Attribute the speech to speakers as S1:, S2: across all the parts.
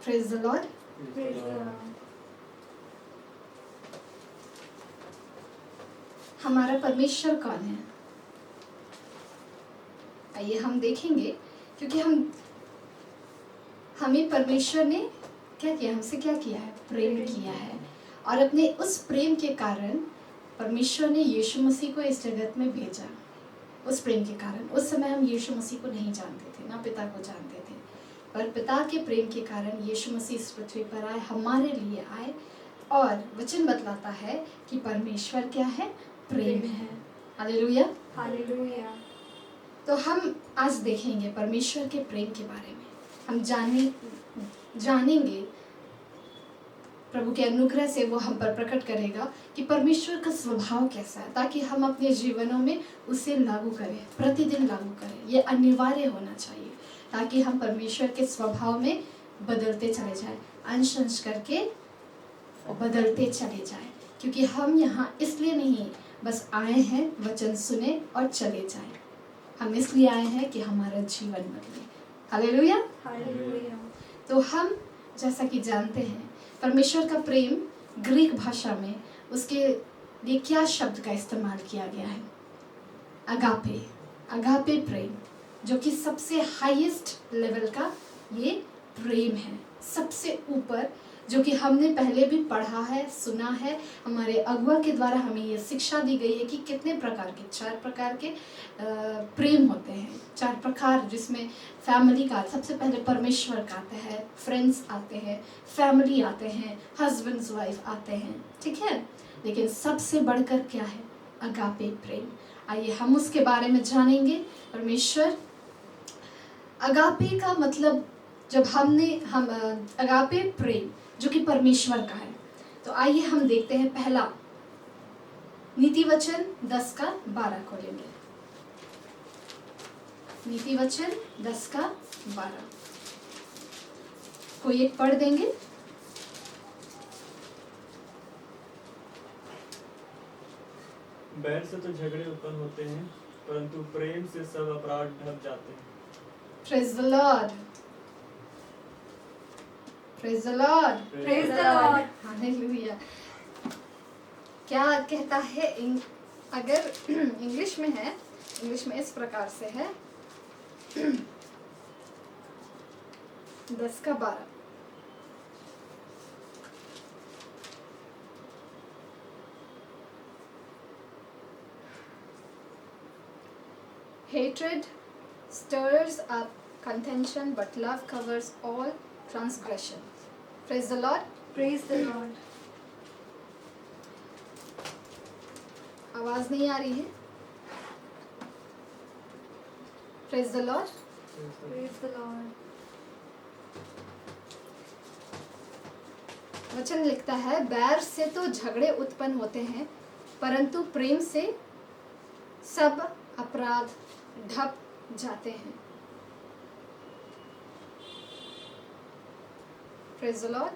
S1: Praise the Lord. हमारा परमेश्वर कौन है? आइए हम देखेंगे, क्योंकि हमें परमेश्वर ने क्या किया, हमसे क्या किया है? प्रेम किया है। और अपने उस प्रेम के कारण परमेश्वर ने यीशु मसीह को इस जगत में भेजा। उस प्रेम के कारण उस समय हम यीशु मसीह को नहीं जानते थे, ना पिता को जानते थे, पर पिता के प्रेम के कारण यीशु मसीह इस पृथ्वी पर आए, हमारे लिए आए। और वचन बतलाता है कि परमेश्वर क्या है? प्रेम है। Hallelujah,
S2: hallelujah.
S1: तो हम आज देखेंगे परमेश्वर के प्रेम के बारे में। हम जानेंगे प्रभु के अनुग्रह से वो हम पर प्रकट करेगा कि परमेश्वर का स्वभाव कैसा है, ताकि हम अपने जीवनों में उसे लागू करें, प्रतिदिन लागू करें। ये अनिवार्य होना चाहिए, ताकि हम परमेश्वर के स्वभाव में बदलते चले जाएं, अंश अंश करके बदलते चले जाएं। क्योंकि हम यहाँ इसलिए नहीं बस आए हैं वचन सुने और चले जाएं, हम इसलिए आए हैं कि हमारा जीवन बदले। Hallelujah,
S2: hallelujah.
S1: तो हम जैसा कि जानते हैं परमेश्वर का प्रेम ग्रीक भाषा में उसके लिए क्या शब्द का इस्तेमाल किया गया है? अगापे। अगापे प्रेम, जो कि सबसे हाईएस्ट लेवल का ये प्रेम है, सबसे ऊपर, जो कि हमने पहले भी पढ़ा है, सुना है। हमारे अगुआ के द्वारा हमें ये शिक्षा दी गई है कि कितने प्रकार के, 4 प्रकार के प्रेम होते हैं। 4 प्रकार, जिसमें फैमिली का सबसे पहले परमेश्वर का आता है, फ्रेंड्स आते हैं, फैमिली आते हैं, हस्बैंड्स वाइफ आते हैं, ठीक है। लेकिन सबसे बढ़कर क्या है? अगापे प्रेम। आइए हम उसके बारे में जानेंगे। परमेश्वर अगापे का मतलब, जब हम अगापे प्रेम जो कि परमेश्वर का है, तो आइए हम देखते हैं पहला नीति वचन 10:12 को लेंगे। नीति वचन 10:12 कोई एक पढ़ देंगे?
S3: बैर से तो झगड़े उत्पन्न होते हैं, परंतु प्रेम से सब अपराध ढक जाते हैं।
S1: Praise the Lord, praise the Lord,
S2: praise the Lord.
S1: Hallelujah. क्या कहता है अगर इंग्लिश में है, इंग्लिश में इस प्रकार से है 10:12। Hatred stirs up contention, but love covers all transgression. Praise the Lord.
S2: Praise the Lord.
S1: आवाज नहीं आ रही है? Praise the Lord.
S2: Praise the Lord.
S1: वचन लिखता है, बैर से तो झगड़े उत्पन्न होते हैं, परंतु प्रेम से सब अपराध ढक जाते हैं। Praise the Lord.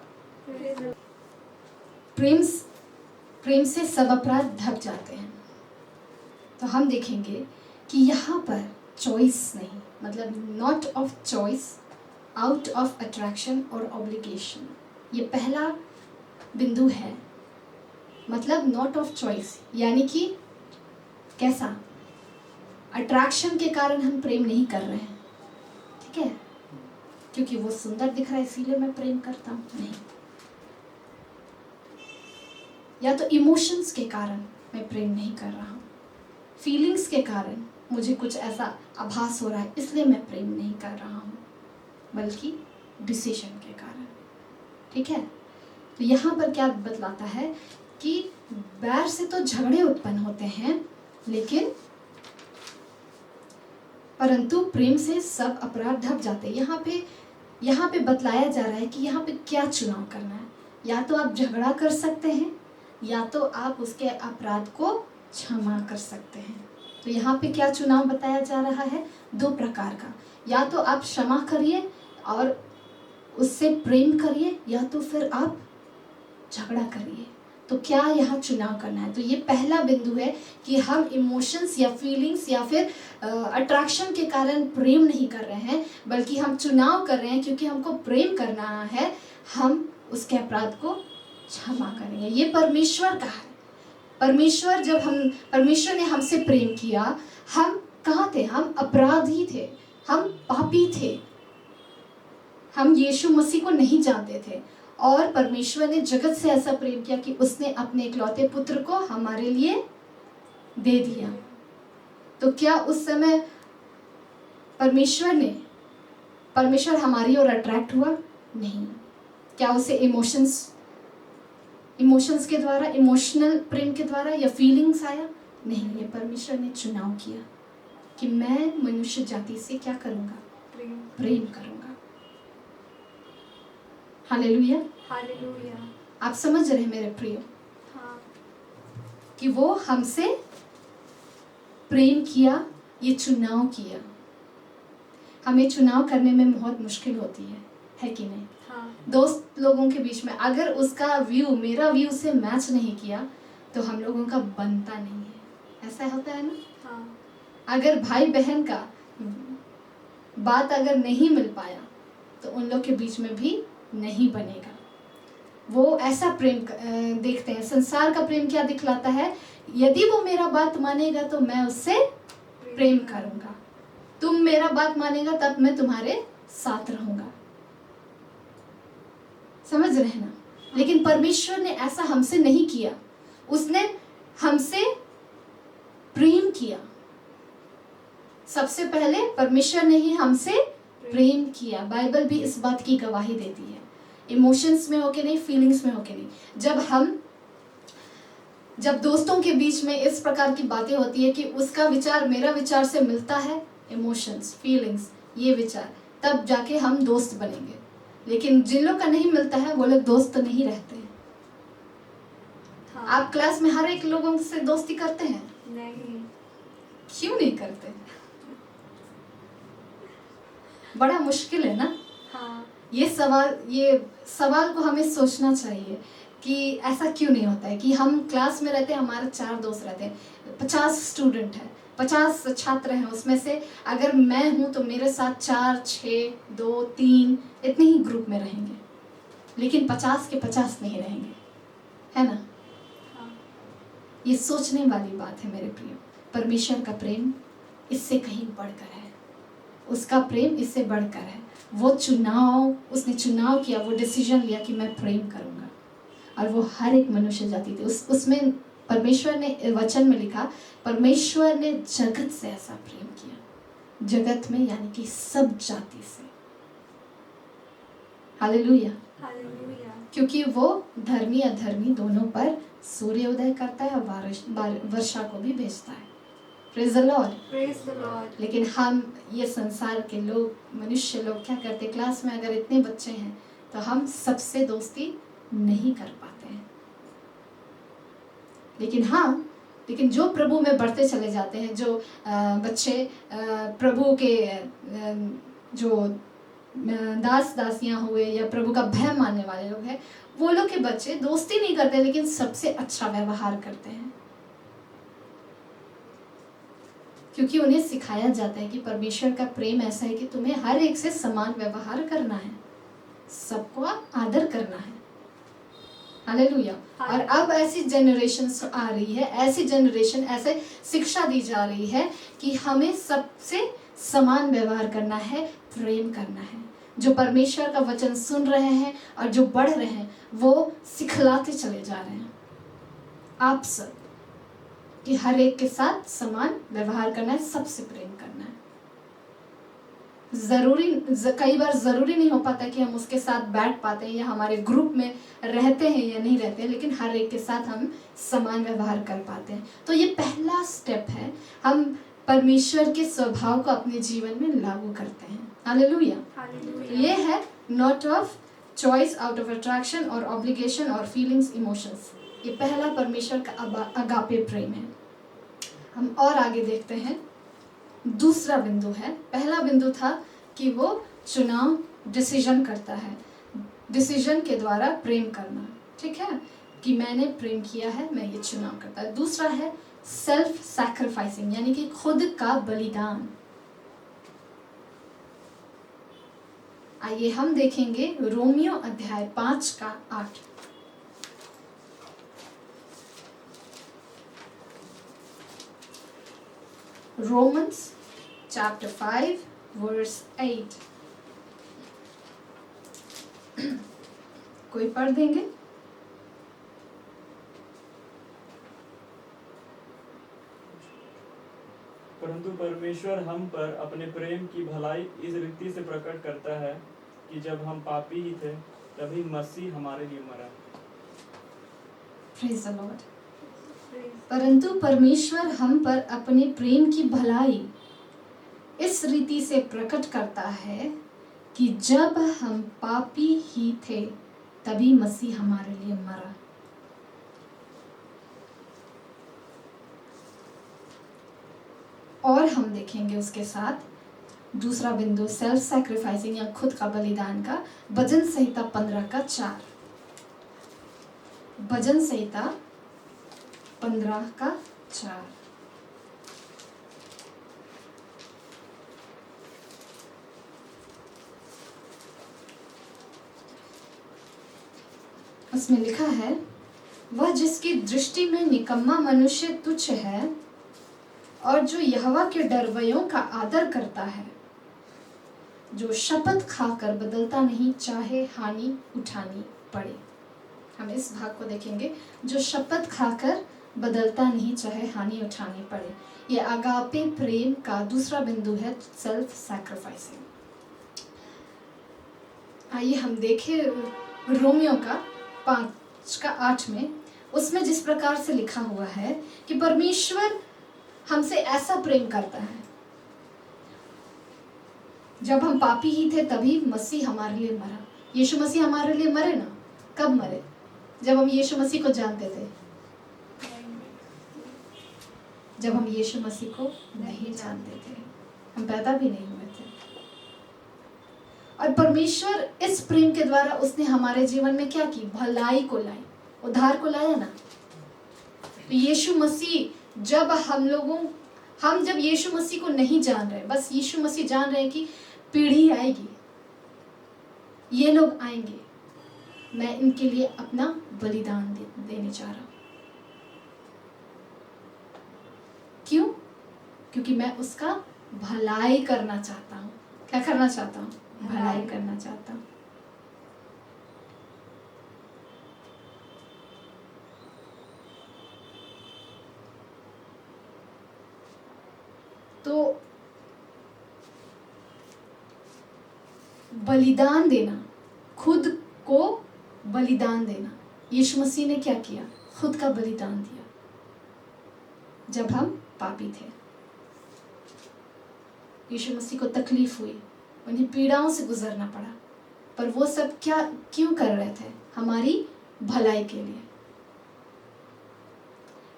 S1: प्रेम से सब अपराध ढक जाते हैं। तो हम देखेंगे कि यहाँ पर चॉइस नहीं, मतलब not of choice, out of attraction और ऑब्लिगेशन, ये पहला बिंदु है। मतलब नॉट ऑफ चॉइस, यानी कि कैसा? अट्रैक्शन के कारण हम प्रेम नहीं कर रहे हैं, ठीक है, क्योंकि वो सुंदर दिख रहा है इसीलिए मैं प्रेम करता हूँ, नहीं। या तो इमोशंस के कारण मैं प्रेम नहीं कर रहा हूँ, फीलिंग्स के कारण मुझे कुछ ऐसा आभास हो रहा है इसलिए मैं प्रेम नहीं कर रहा हूँ, बल्कि डिसीजन के कारण, ठीक है। तो यहाँ पर क्या बतलाता है कि बैर से तो झगड़े उत्पन्न होते हैं, लेकिन परंतु प्रेम से सब अपराध ढक जाते हैं। यहाँ पे बतलाया जा रहा है कि यहाँ पे क्या चुनाव करना है। या तो आप झगड़ा कर सकते हैं, या तो आप उसके अपराध को क्षमा कर सकते हैं। तो यहाँ पे क्या चुनाव बताया जा रहा है? 2 प्रकार का। या तो आप क्षमा करिए और उससे प्रेम करिए, या तो फिर आप झगड़ा करिए। तो क्या यहाँ चुनाव करना है? तो ये पहला बिंदु है कि हम इमोशंस या फीलिंग्स या फिर अट्रैक्शन के कारण प्रेम नहीं कर रहे हैं, बल्कि हम चुनाव कर रहे हैं क्योंकि हमको प्रेम करना है, हम उसके अपराध को क्षमा करेंगे। ये परमेश्वर का है। परमेश्वर ने हमसे प्रेम किया, हम कहाँ थे? हम अपराधी थे, हम पापी थे, हम यीशु मसीह को नहीं जानते थे, और परमेश्वर ने जगत से ऐसा प्रेम किया कि उसने अपने इकलौते पुत्र को हमारे लिए दे दिया। तो क्या उस समय परमेश्वर हमारी ओर अट्रैक्ट हुआ? नहीं। क्या उसे इमोशंस के द्वारा, इमोशनल प्रेम के द्वारा या फीलिंग्स आया? नहीं। ये परमेश्वर ने चुनाव किया कि मैं मनुष्य जाति से क्या करूंगा? प्रेम करूंगा। Hallelujah,
S2: hallelujah.
S1: आप समझ रहे हैं मेरे प्रिय?
S2: हाँ।
S1: कि वो हमसे प्रेम किया, ये चुनाव किया। हमें चुनाव करने में बहुत मुश्किल होती है कि नहीं?
S2: हाँ।
S1: दोस्त लोगों के बीच में अगर उसका व्यू मेरा व्यू से मैच नहीं किया तो हम लोगों का बनता नहीं है। ऐसा होता है ना?
S2: हाँ।
S1: अगर भाई बहन का बात अगर नहीं मिल पाया तो उन लोग के बीच में भी नहीं बनेगा। वो ऐसा प्रेम देखते हैं। संसार का प्रेम क्या दिखलाता है? यदि वो मेरा बात मानेगा तो मैं उससे प्रेम करूंगा, तुम मेरा बात मानेगा तब मैं तुम्हारे साथ रहूंगा। समझ रहे ना? लेकिन परमेश्वर ने ऐसा हमसे नहीं किया। उसने हमसे प्रेम किया। सबसे पहले परमेश्वर ने ही हमसे प्रेम किया। बाइबल भी इस बात की गवाही देती है। इमोशंस में हो के नहीं, फीलिंग्स में हो के नहीं। जब दोस्तों के बीच में इस प्रकार की बातें होती है कि उसका विचार मेरा विचार से मिलता है, इमोशंस, फीलिंग्स, ये विचार, तब जाके हम दोस्त बनेंगे। लेकिन जिन लोग का नहीं मिलता है वो लोग दोस्त नहीं रहते हैं।
S2: हाँ।
S1: आप क्लास में हर एक लोगों से दोस्ती करते हैं?
S2: नहीं।
S1: क्यों नहीं करते? बड़ा मुश्किल है ना?
S2: हाँ।
S1: ये सवाल को हमें सोचना चाहिए कि ऐसा क्यों नहीं होता है कि हम क्लास में रहते हैं, हमारे 4 दोस्त रहते हैं, 50 स्टूडेंट हैं, 50 छात्र हैं, उसमें से अगर मैं हूँ तो मेरे साथ 4, 6, 2, 3 इतने ही ग्रुप में रहेंगे, लेकिन 50 के 50 नहीं रहेंगे, है ना?
S2: हाँ।
S1: ये सोचने वाली बात है मेरे प्रिय। परमेश्वर का प्रेम इससे कहीं बढ़कर है, उसका प्रेम इससे बढ़कर है। उसने चुनाव किया, वो डिसीजन लिया कि मैं प्रेम करूंगा, और वो हर एक मनुष्य जाति थी। उसमें परमेश्वर ने वचन में लिखा, परमेश्वर ने जगत से ऐसा प्रेम किया, जगत में यानी कि सब जाति से। Hallelujah,
S2: hallelujah.
S1: क्योंकि वो धर्मी अधर्मी दोनों पर सूर्योदय करता है और वर्षा को भी भेजता है। Praise the Lord,
S2: praise the Lord.
S1: लेकिन हम ये संसार के लोग, मनुष्य लोग क्या करते? क्लास में अगर इतने बच्चे हैं तो हम सबसे दोस्ती नहीं कर पाते हैं। लेकिन जो प्रभु में बढ़ते चले जाते हैं, जो बच्चे प्रभु के जो दास दासियां हुए या प्रभु का भय मानने वाले लोग हैं, वो लोग के बच्चे दोस्ती नहीं करते लेकिन सबसे अच्छा व्यवहार करते हैं, क्योंकि उन्हें सिखाया जाता है कि परमेश्वर का प्रेम ऐसा है कि तुम्हें हर एक से समान व्यवहार करना है, सबको आदर करना है। हालेलुया। और अब ऐसी जनरेशन आ रही है, ऐसे शिक्षा दी जा रही है कि हमें सबसे समान व्यवहार करना है, प्रेम करना है। जो परमेश्वर का वचन सुन रहे हैं और जो बढ़ रहे हैं वो सिखलाते चले जा रहे हैं आप सब कि हर एक के साथ समान व्यवहार करना है, सबसे प्रेम करना है। कई बार जरूरी नहीं हो पाता कि हम उसके साथ बैठ पाते हैं या हमारे ग्रुप में रहते हैं या नहीं रहते हैं, लेकिन हर एक के साथ हम समान व्यवहार कर पाते हैं। तो ये पहला स्टेप है, हम परमेश्वर के स्वभाव को अपने जीवन में लागू करते हैं। हालेलुया। ये है not of choice, out of attraction और ऑब्लिगेशन और फीलिंग्स, इमोशंस। ये पहला परमेश्वर का अगापे प्रेम है। हम और आगे देखते हैं। दूसरा बिंदु है, पहला बिंदु था कि वो चुनाव, डिसीजन करता है, डिसीजन के द्वारा प्रेम करना, ठीक है। कि मैंने प्रेम किया है, मैं ये चुनाव करता है। दूसरा है सेल्फ सैक्रिफाइसिंग, यानी कि खुद का बलिदान। आइए हम देखेंगे रोमियो अध्याय 5 का 8। Romans chapter 5 verse 8। कोई पढ़ देंगे?
S3: परंतु परमेश्वर हम पर अपने प्रेम की भलाई इस रीति से प्रकट करता है कि जब हम पापी ही थे तभी मसीह हमारे लिए मरा।
S1: Praise the Lord। परंतु परमेश्वर हम पर अपने प्रेम की भलाई इस रीति से प्रकट करता है कि जब हम पापी ही थे तभी मसीह हमारे लिए मरा। और हम देखेंगे उसके साथ दूसरा बिंदु सेल्फ सैक्रिफाइसिंग या खुद का बलिदान का, भजन संहिता 15 का 4। भजन संहिता 15 का 4। उसमें लिखा है, वह जिसकी दृष्टि में निकम्मा मनुष्य तुच्छ है और जो यहोवा के डरवयों का आदर करता है, जो शपथ खाकर बदलता नहीं चाहे हानि उठानी पड़े। हम इस भाग को देखेंगे, जो शपथ खाकर बदलता नहीं चाहे हानि उठानी पड़े। ये आगापे प्रेम का दूसरा बिंदु है, सेल्फ सैक्रिफाइसिंग। आइए हम देखें रोमियो का 5 का 8 में, उसमें जिस प्रकार से लिखा हुआ है कि परमेश्वर हमसे ऐसा प्रेम करता है, जब हम पापी ही थे तभी मसीह हमारे लिए मरा। यीशु मसीह हमारे लिए मरे ना, कब मरे? जब हम यीशु मसीह को जानते थे। जब हम यीशु मसीह को नहीं जानते थे, हम पैदा भी नहीं हुए थे। और परमेश्वर इस प्रेम के द्वारा उसने हमारे जीवन में क्या की? भलाई को लाई, उद्धार को लाया ना। तो यीशु मसीह जब हम जब यीशु मसीह को नहीं जान रहे, बस यीशु मसीह जान रहे हैं कि पीढ़ी आएगी, ये लोग आएंगे, मैं इनके लिए अपना बलिदान देने जा रहा हूं। क्यों? क्योंकि मैं उसका भलाई करना चाहता हूं। क्या करना चाहता हूं? भलाई करना चाहता हूं। तो बलिदान देना, खुद को बलिदान देना, यीशु मसीह ने क्या किया? खुद का बलिदान दिया जब हम पापी थे। यीशु मसीह को तकलीफ हुई, उन्हें पीड़ाओं से गुजरना पड़ा, पर वो सब क्यों कर रहे थे? हमारी भलाई के लिए।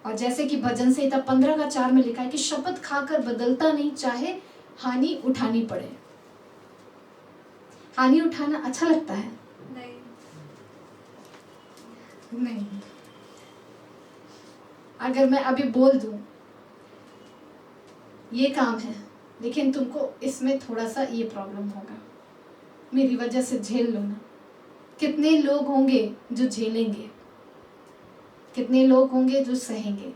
S1: और जैसे कि भजन संहिता 15 का 4 में लिखा है कि शपथ खाकर बदलता नहीं चाहे हानि उठानी पड़े। हानि उठाना अच्छा लगता है? नहीं। अगर मैं अभी बोल दूं ये काम है, लेकिन तुमको इसमें थोड़ा सा ये प्रॉब्लम होगा, मेरी वजह से झेल लो ना। कितने लोग होंगे जो झेलेंगे? कितने लोग होंगे जो सहेंगे?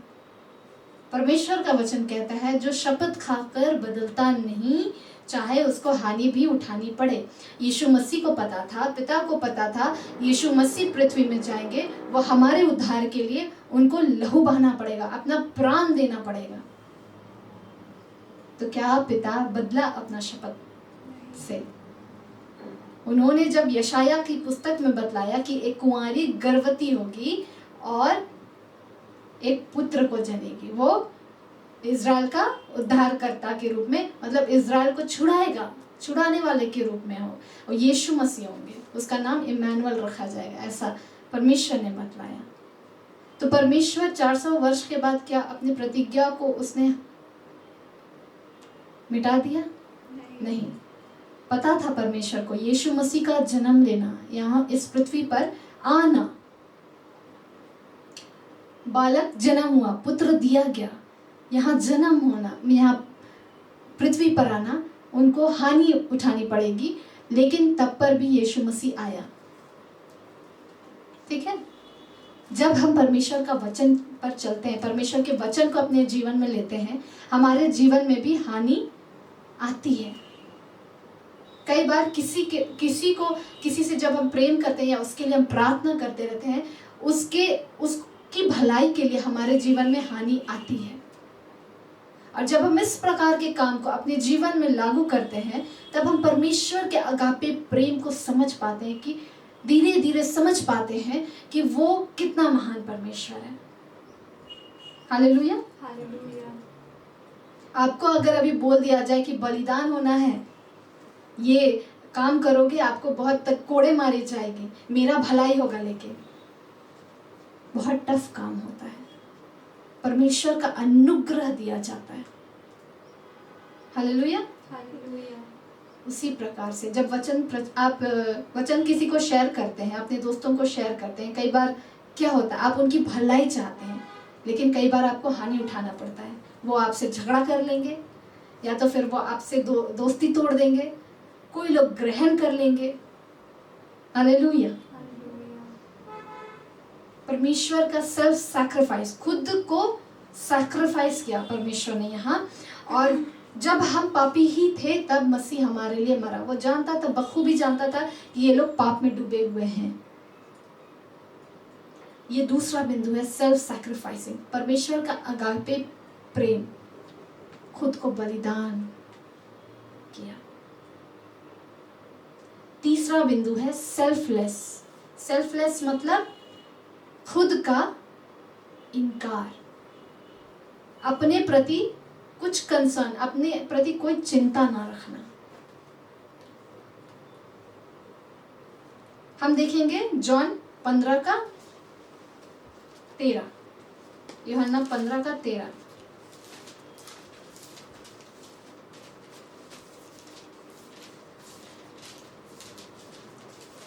S1: परमेश्वर का वचन कहता है, जो शपथ खाकर बदलता नहीं चाहे उसको हानि भी उठानी पड़े। यीशु मसीह को पता था, पिता को पता था, यीशु मसीह पृथ्वी में जाएंगे, वो हमारे उद्धार के लिए उनको लहू बहाना पड़ेगा, अपना प्राण देना पड़ेगा। तो क्या पिता बदला अपना शपथ से? उन्होंने जब यशाया की पुस्तक में बतलाया कि एक कुंवारी गर्भवती होगी और एक पुत्र को जनेगी, वो इज़राइल का उद्धारकर्ता के रूप में, मतलब इज़राइल को छुड़ाएगा, छुड़ाने वाले के रूप में हो, और यीशु मसीह होंगे, उसका नाम इम्मानुएल रखा जाएगा, ऐसा परमेश्वर ने बतलाया। तो परमेश्वर 400 वर्ष के बाद क्या अपनी प्रतिज्ञा को उसने मिटा दिया? नहीं। पता था परमेश्वर को यीशु मसीह का जन्म लेना, यहाँ इस पृथ्वी पर आना, बालक जन्म हुआ, पुत्र दिया गया, यहाँ जन्म होना, यहाँ पृथ्वी पर आना, उनको हानि उठानी पड़ेगी, लेकिन तब पर भी यीशु मसीह आया। ठीक है, जब हम परमेश्वर का वचन पर चलते हैं, परमेश्वर के वचन को अपने जीवन में लेते हैं, हमारे जीवन में भी हानि आती है। कई बार किसी से जब हम प्रेम करते हैं या उसके लिए हम प्रार्थना करते रहते हैं, उसकी भलाई के लिए हमारे जीवन में हानि आती है। और जब हम इस प्रकार के काम को अपने जीवन में लागू करते हैं, तब हम परमेश्वर के अगापे प्रेम को समझ पाते हैं, कि धीरे धीरे समझ पाते हैं कि वो कितना महान परमेश्वर है। हालेलुया।
S2: हालेलुया।
S1: आपको अगर अभी बोल दिया जाए कि बलिदान होना है, ये काम करोगे आपको बहुत तक कोड़े मारी जाएगी, मेरा भलाई होगा, लेकिन बहुत टफ काम होता है। परमेश्वर का अनुग्रह दिया जाता है। हालेलुया।
S2: हालेलुया।
S1: उसी प्रकार से जब आप वचन किसी को शेयर करते हैं, अपने दोस्तों को शेयर करते हैं, कई बार क्या होता है, आप उनकी भलाई चाहते हैं, लेकिन कई बार आपको हानि उठाना पड़ता है। वो आपसे झगड़ा कर लेंगे, या तो फिर वो आपसे दोस्ती तोड़ देंगे, कोई लोग ग्रहण कर लेंगे। हालेलुया। परमेश्वर का सेल्फ सैक्रिफाइस, खुद को सैक्रिफाइस किया परमेश्वर ने यहाँ। और जब हम पापी ही थे तब मसीह हमारे लिए मरा। वो जानता था, बखूबी जानता था कि ये लोग पाप में डूबे हुए हैं। ये दूसरा बिंदु है, सेल्फ सैक्रिफाइसिंग, परमेश्वर का अगापे प्रेम, खुद को बलिदान किया। तीसरा बिंदु है सेल्फलेस। सेल्फलेस मतलब खुद का इनकार, अपने प्रति कुछ कंसर्न, अपने प्रति कोई चिंता ना रखना। हम देखेंगे जॉन 15:13, यूहन्ना 15:13।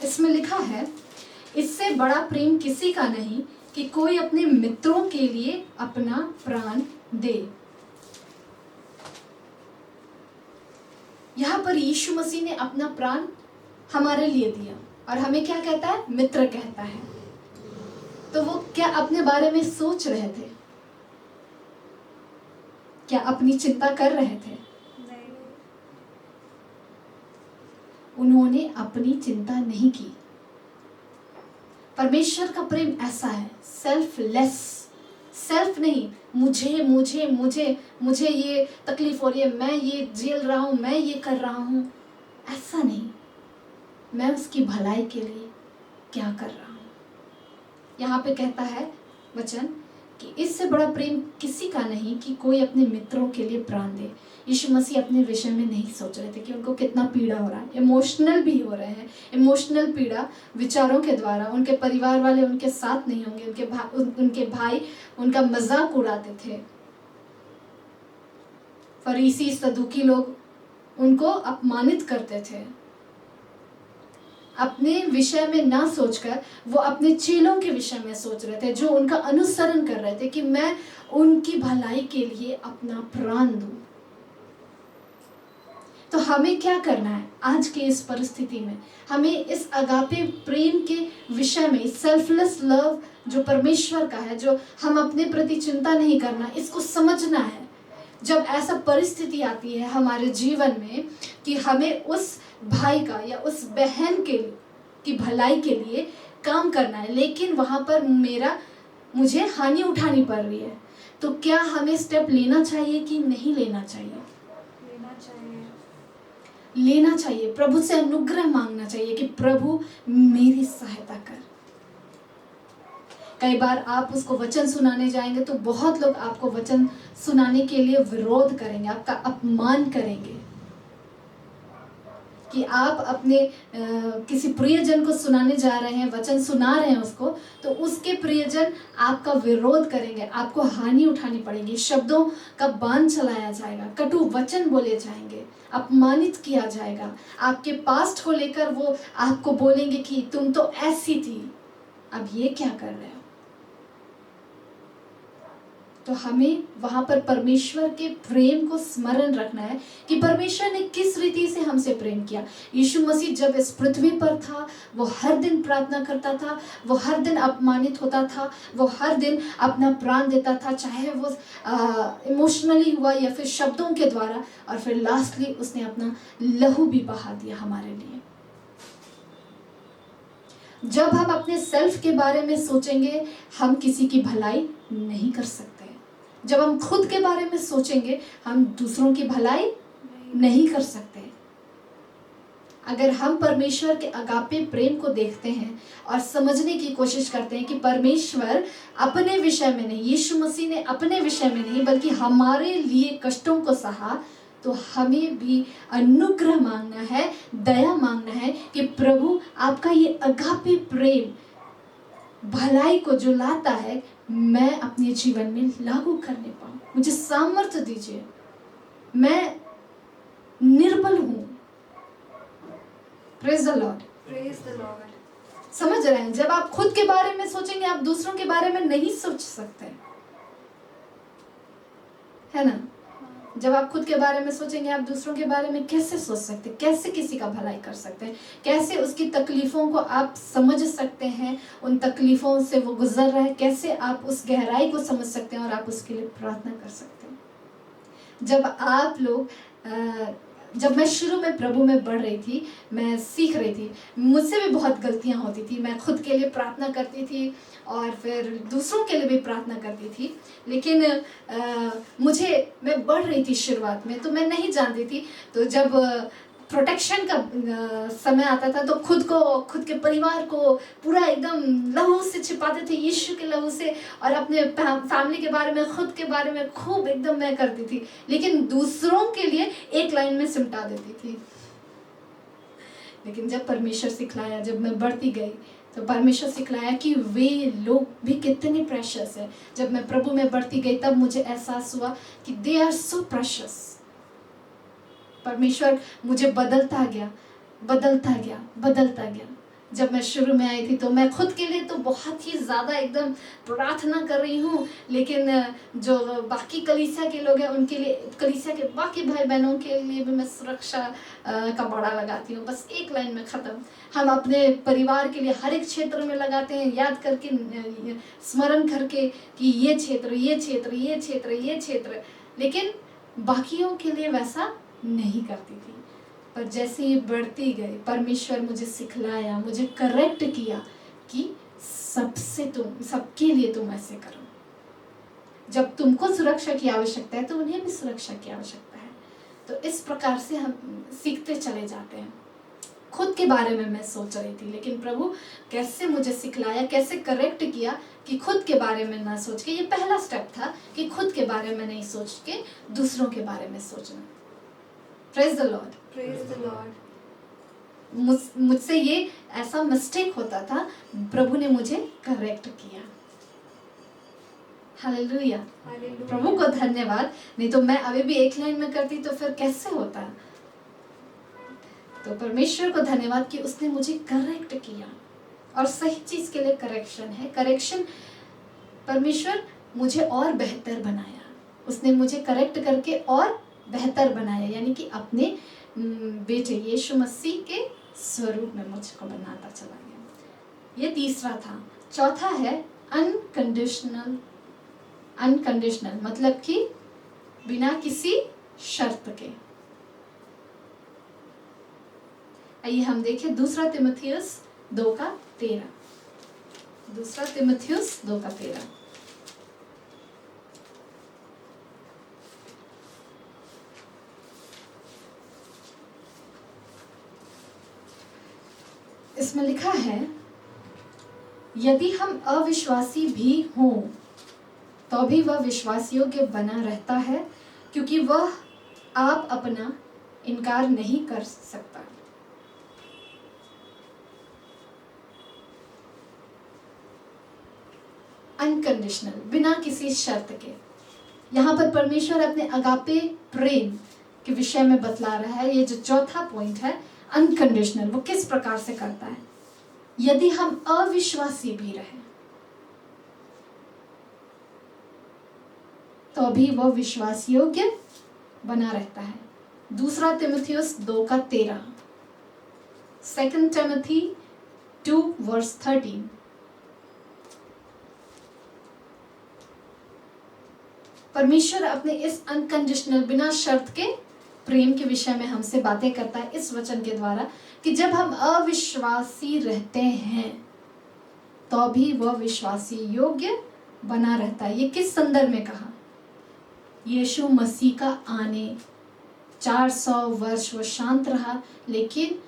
S1: इसमें लिखा है, इससे बड़ा प्रेम किसी का नहीं कि कोई अपने मित्रों के लिए अपना प्राण दे। यहाँ पर यीशु मसीह ने अपना प्राण हमारे लिए दिया, और हमें क्या कहता है, मित्र कहता है। तो वो क्या अपने बारे में सोच रहे थे? क्या अपनी चिंता कर रहे थे?
S2: नहीं।
S1: उन्होंने अपनी चिंता नहीं की। परमेश्वर का प्रेम ऐसा है, सेल्फलेस। सेल्फ नहीं, मुझे मुझे मुझे मुझे ये तकलीफ हो रही है, मैं ये झेल रहा हूँ, मैं ये कर रहा हूँ, ऐसा नहीं। मैं उसकी भलाई के लिए क्या कर रहा हूँ। यहाँ पे कहता है वचन कि इससे बड़ा प्रेम किसी का नहीं कि कोई अपने मित्रों के लिए प्राण दे। यीशु मसीह अपने विषय में नहीं सोच रहे थे कि उनको कितना पीड़ा हो रहा है, इमोशनल भी हो रहे हैं। इमोशनल पीड़ा विचारों के द्वारा, उनके परिवार वाले उनके साथ नहीं होंगे, उनके भाई उनका मजाक उड़ाते थे, फरीसी सदूकी लोग उनको अपमानित करते थे। अपने विषय में ना सोचकर वो अपने चेलों के विषय में सोच रहे थे, जो उनका अनुसरण कर रहे थे कि मैं उनकी भलाई के लिए अपना प्राण दूं। तो हमें क्या करना है आज के इस परिस्थिति में? हमें इस अगापे प्रेम के विषय में, सेल्फलेस लव जो परमेश्वर का है, जो हम अपने प्रति चिंता नहीं करना, इसको समझना है। जब ऐसा परिस्थिति आती है हमारे जीवन में कि हमें उस भाई का या उस बहन की भलाई के लिए काम करना है, लेकिन वहां पर मुझे हानि उठानी पड़ रही है, तो क्या हमें स्टेप लेना चाहिए कि नहीं लेना चाहिए?
S2: लेना चाहिए।
S1: लेना चाहिए। प्रभु से अनुग्रह मांगना चाहिए कि प्रभु मेरी सहायता कर। कई बार आप उसको वचन सुनाने जाएंगे तो बहुत लोग आपको वचन सुनाने के लिए विरोध करेंगे, आपका अपमान करेंगे। कि आप अपने किसी प्रियजन को सुनाने जा रहे हैं, वचन सुना रहे हैं उसको, तो उसके प्रियजन आपका विरोध करेंगे, आपको हानि उठानी पड़ेगी, शब्दों का बाण चलाया जाएगा, कटु वचन बोले जाएंगे, अपमानित किया जाएगा। आपके पास्ट को लेकर वो आपको बोलेंगे कि तुम तो ऐसी थी, अब ये क्या कर रहे हो। तो हमें वहां पर परमेश्वर के प्रेम को स्मरण रखना है कि परमेश्वर ने किस रीति से हमसे प्रेम किया। यीशु मसीह जब इस पृथ्वी पर था, वो हर दिन प्रार्थना करता था, वो हर दिन अपमानित होता था, वो हर दिन अपना प्राण देता था, चाहे वो इमोशनली हुआ या फिर शब्दों के द्वारा, और फिर लास्टली उसने अपना लहू भी बहा दिया हमारे लिए। जब हम अपने सेल्फ के बारे में सोचेंगे, हम किसी की भलाई नहीं कर सकते। जब हम खुद के बारे में सोचेंगे, हम दूसरों की भलाई नहीं कर सकते। अगर हम परमेश्वर के अगापे प्रेम को देखते हैं और समझने की कोशिश करते हैं कि परमेश्वर अपने विषय में नहीं, यीशु मसीह ने अपने विषय में नहीं बल्कि हमारे लिए कष्टों को सहा, तो हमें भी अनुग्रह मांगना है, दया मांगना है कि प्रभु आपका ये अगापे प्रेम भलाई को जो लाता है, मैं अपने जीवन में लागू करने पाऊं। मुझे सामर्थ्य दीजिए, मैं निर्बल हूं। Praise the Lord,
S2: praise the Lord.
S1: समझ रहे हैं? जब आप खुद के बारे में सोचेंगे, आप दूसरों के बारे में नहीं सोच सकते, है ना? जब आप खुद के बारे में सोचेंगे, आप दूसरों के बारे में कैसे सोच सकते हैं? कैसे किसी का भलाई कर सकते हैं? कैसे उसकी तकलीफों को आप समझ सकते हैं? उन तकलीफों से वो गुजर रहा है, कैसे आप उस गहराई को समझ सकते हैं और आप उसके लिए प्रार्थना कर सकते हैं? जब आप लोग जब मैं शुरू में प्रभु में बढ़ रही थी, मैं सीख रही थी, मुझसे भी बहुत गलतियां होती थी। मैं खुद के लिए प्रार्थना करती थी और फिर दूसरों के लिए भी प्रार्थना करती थी, लेकिन मैं बढ़ रही थी शुरुआत में, तो मैं नहीं जानती थी। तो जब प्रोटेक्शन का समय आता था, तो खुद के परिवार को पूरा एकदम लहू से छिपाते थे, यीशु के लहू से, और अपने फैमिली के बारे में, खुद के बारे में खूब एकदम मैं करती थी, लेकिन दूसरों के लिए एक लाइन में सिमटा देती थी। लेकिन जब परमेश्वर सिखलाया, जब मैं बढ़ती गई, तो परमेश्वर सिखलाया कि वे लोग भी कितने प्रेशियस है। जब मैं प्रभु में बढ़ती गई, तब मुझे एहसास हुआ कि दे आर सो प्रेशियस। परमेश्वर मुझे बदलता गया। जब मैं शुरू में आई थी, तो मैं खुद के लिए तो बहुत ही ज़्यादा एकदम प्रार्थना कर रही हूँ, लेकिन जो बाकी कलीसिया के लोग हैं, उनके लिए, कलीसिया के बाकी भाई बहनों के लिए भी मैं सुरक्षा का बड़ा लगाती हूँ। बस एक लाइन में ख़त्म। हम अपने परिवार के लिए हर एक क्षेत्र में लगाते हैं, याद करके, स्मरण करके कि ये क्षेत्र, लेकिन बाकियों के लिए वैसा नहीं करती थी। पर जैसे ही बढ़ती गई, परमेश्वर मुझे सिखलाया, मुझे करेक्ट किया कि सबके लिए तुम ऐसे करो। जब तुमको सुरक्षा की आवश्यकता है, तो उन्हें भी सुरक्षा की आवश्यकता है। तो इस प्रकार से हम सीखते चले जाते हैं। खुद के बारे में मैं सोच रही थी, लेकिन प्रभु कैसे मुझे सिखलाया, कैसे करेक्ट किया कि खुद के बारे में ना सोच के, ये पहला स्टेप था कि खुद के बारे में नहीं सोच के दूसरों के बारे में सोचना। Praise the Lord,
S2: praise the Lord.
S1: मुझसे ये ऐसा मिस्टेक होता था, प्रभु ने मुझे करेक्ट किया। हालेलुया, प्रभु को धन्यवाद। नहीं तो मैं अभी भी एक लाइन में करती तो फिर कैसे होता। तो परमेश्वर को धन्यवाद कि उसने मुझे करेक्ट किया, और सही चीज के लिए करेक्शन है। करेक्शन, परमेश्वर मुझे और बेहतर बनाया, उसने मुझे करेक्ट करके और बेहतर बनाया, यानी कि अपने बेटे यीशु मसीह के स्वरूप में मुझको बनाता चला गया। ये तीसरा था। चौथा है अनकंडीशनल। अनकंडीशनल मतलब कि बिना किसी शर्त के। आइए हम देखें दूसरा तीमुथियुस 2:13। दूसरा तीमुथियुस 2:13। इसमें लिखा है, यदि हम अविश्वासी भी हों तो भी वह विश्वासियों के बना रहता है, क्योंकि वह आप अपना इनकार नहीं कर सकता। अनकंडीशनल, बिना किसी शर्त के। यहाँ पर परमेश्वर अपने अगापे प्रेम के विषय में बतला रहा है। ये जो चौथा पॉइंट है, अनकंडीशनल, वो किस प्रकार से करता है। यदि हम अविश्वासी भी रहे, तो भी वह विश्वास योग्य बना रहता है। 2 तिमुथियुस 2:13, 2 टिमोथी 2:13। परमेश्वर अपने इस अनकंडीशनल बिना शर्त के प्रेम के विषय में हमसे बातें करता है इस वचन के द्वारा कि जब हम अविश्वासी रहते हैं तो भी वह विश्वासी योग्य बना रहता है। ये किस संदर्भ में कहा? यीशु मसीह का आने, 400 वर्ष वो शांत रहा, लेकिन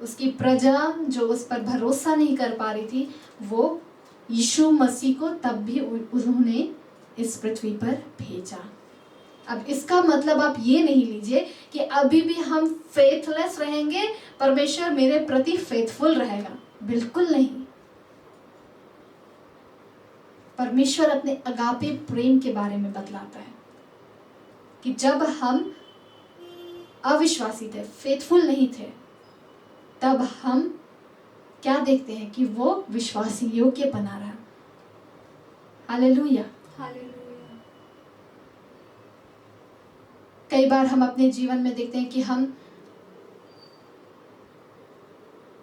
S1: उसकी प्रजा जो उस पर भरोसा नहीं कर पा रही थी, वो यीशु मसीह को तब भी उन्होंने इस पृथ्वी पर भेजा। अब इसका मतलब आप ये नहीं लीजिए कि अभी भी हम फेथलेस रहेंगे, परमेश्वर मेरे प्रति फेथफुल रहेगा, बिल्कुल नहीं। परमेश्वर अपने अगापे प्रेम के बारे में बतलाता है कि जब हम अविश्वासी थे, फेथफुल नहीं थे, तब हम क्या देखते हैं कि वो विश्वासी योग्य बना रहा। हालेलुया।
S2: हालेलुया।
S1: कई बार हम अपने जीवन में देखते हैं कि हम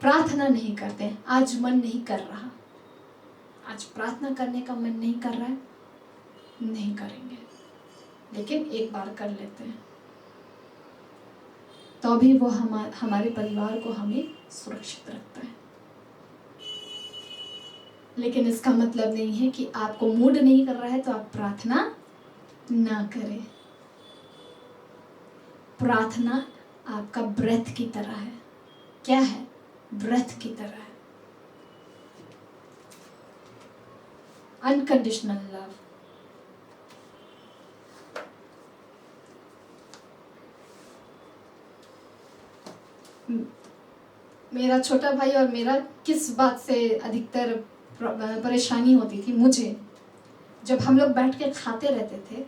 S1: प्रार्थना नहीं करते। आज मन नहीं कर रहा, आज प्रार्थना करने का मन नहीं कर रहा है, नहीं करेंगे, लेकिन एक बार कर लेते हैं, तो भी वो हमारे परिवार को हमें सुरक्षित रखता है। लेकिन इसका मतलब नहीं है कि आपको मूड नहीं कर रहा है तो आप प्रार्थना ना करें। प्रार्थना आपका ब्रेथ की तरह है। क्या है? ब्रेथ की तरह है। Unconditional love. मेरा छोटा भाई और मेरा किस बात से अधिकतर परेशानी होती थी मुझे, जब हम लोग बैठ के खाते रहते थे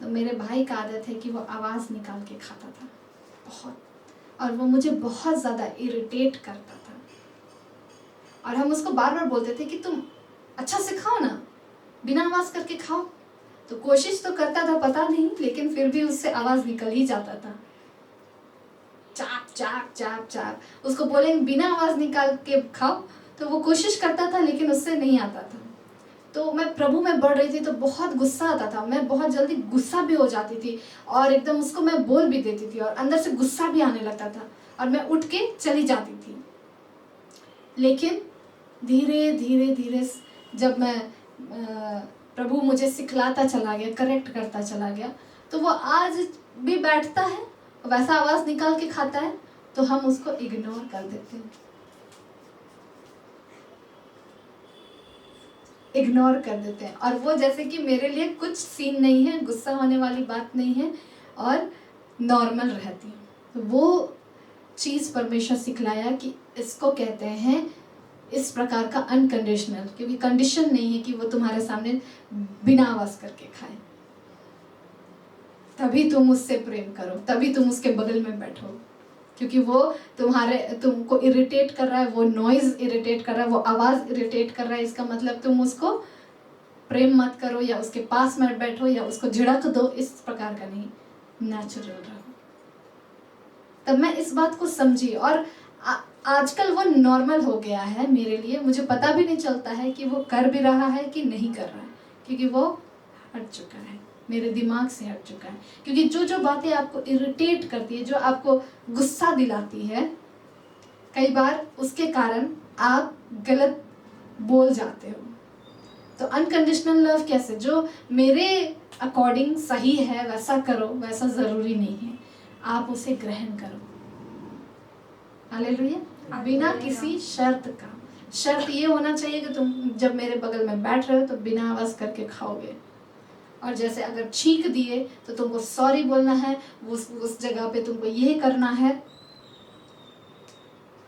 S1: तो मेरे भाई का आदत है कि वो आवाज़ निकाल के खाता था बहुत, और वो मुझे बहुत ज़्यादा इरिटेट करता था। और हम उसको बार बार बोलते थे कि तुम अच्छा से खाओ ना, बिना आवाज़ करके खाओ। तो कोशिश तो करता था, पता नहीं, लेकिन फिर भी उससे आवाज़ निकल ही जाता था, चाप चाप चाप चाप। उसको बोलेंगे बिना आवाज़ निकाल के खाओ तो वो कोशिश करता था, लेकिन उससे नहीं आता था। तो मैं प्रभु में बढ़ रही थी तो बहुत गुस्सा आता था, मैं बहुत जल्दी गुस्सा भी हो जाती थी और एकदम उसको मैं बोल भी देती थी और अंदर से गुस्सा भी आने लगता था और मैं उठ के चली जाती थी। लेकिन धीरे धीरे धीरे जब मैं प्रभु मुझे सिखलाता चला गया, करेक्ट करता चला गया, तो वो आज भी बैठता है, वैसा आवाज़ निकाल के खाता है, तो हम उसको इग्नोर कर देते हैं, इग्नोर कर देते हैं। और वो जैसे कि मेरे लिए कुछ सीन नहीं है, गुस्सा होने वाली बात नहीं है और नॉर्मल रहती है। तो वो चीज़ परमेश्वर सिखलाया कि इसको कहते हैं इस प्रकार का अनकंडीशनल, क्योंकि कंडीशन नहीं है कि वो तुम्हारे सामने बिना आवाज़ करके खाए, तभी तुम उससे प्रेम करो, तभी तुम उसके बगल में बैठो, क्योंकि वो तुमको इरिटेट कर रहा है, वो नॉइज इरिटेट कर रहा है, वो आवाज़ इरिटेट कर रहा है। इसका मतलब तुम उसको प्रेम मत करो या उसके पास मत बैठो या उसको झिड़क दो, इस प्रकार का नहीं, नेचुरल रहो। तब मैं इस बात को समझी और आजकल वो नॉर्मल हो गया है मेरे लिए। मुझे पता भी नहीं चलता है कि वो कर भी रहा है कि नहीं कर रहा है, क्योंकि वो हट चुका है, मेरे दिमाग से हट चुका है। क्योंकि जो जो बातें आपको इरिटेट करती है, जो आपको गुस्सा दिलाती है, कई बार उसके कारण आप गलत बोल जाते हो। तो अनकंडीशनल लव कैसे? जो मेरे अकॉर्डिंग सही है वैसा करो, वैसा ज़रूरी नहीं है, आप उसे ग्रहण करो। हालेलुया। बिना किसी शर्त का। शर्त ये होना चाहिए कि तुम जब मेरे बगल में बैठ रहे हो तो बिना आवाज़ करके खाओगे, और जैसे अगर छींक दिए तो तुमको सॉरी बोलना है, उस जगह पे तुमको ये करना है,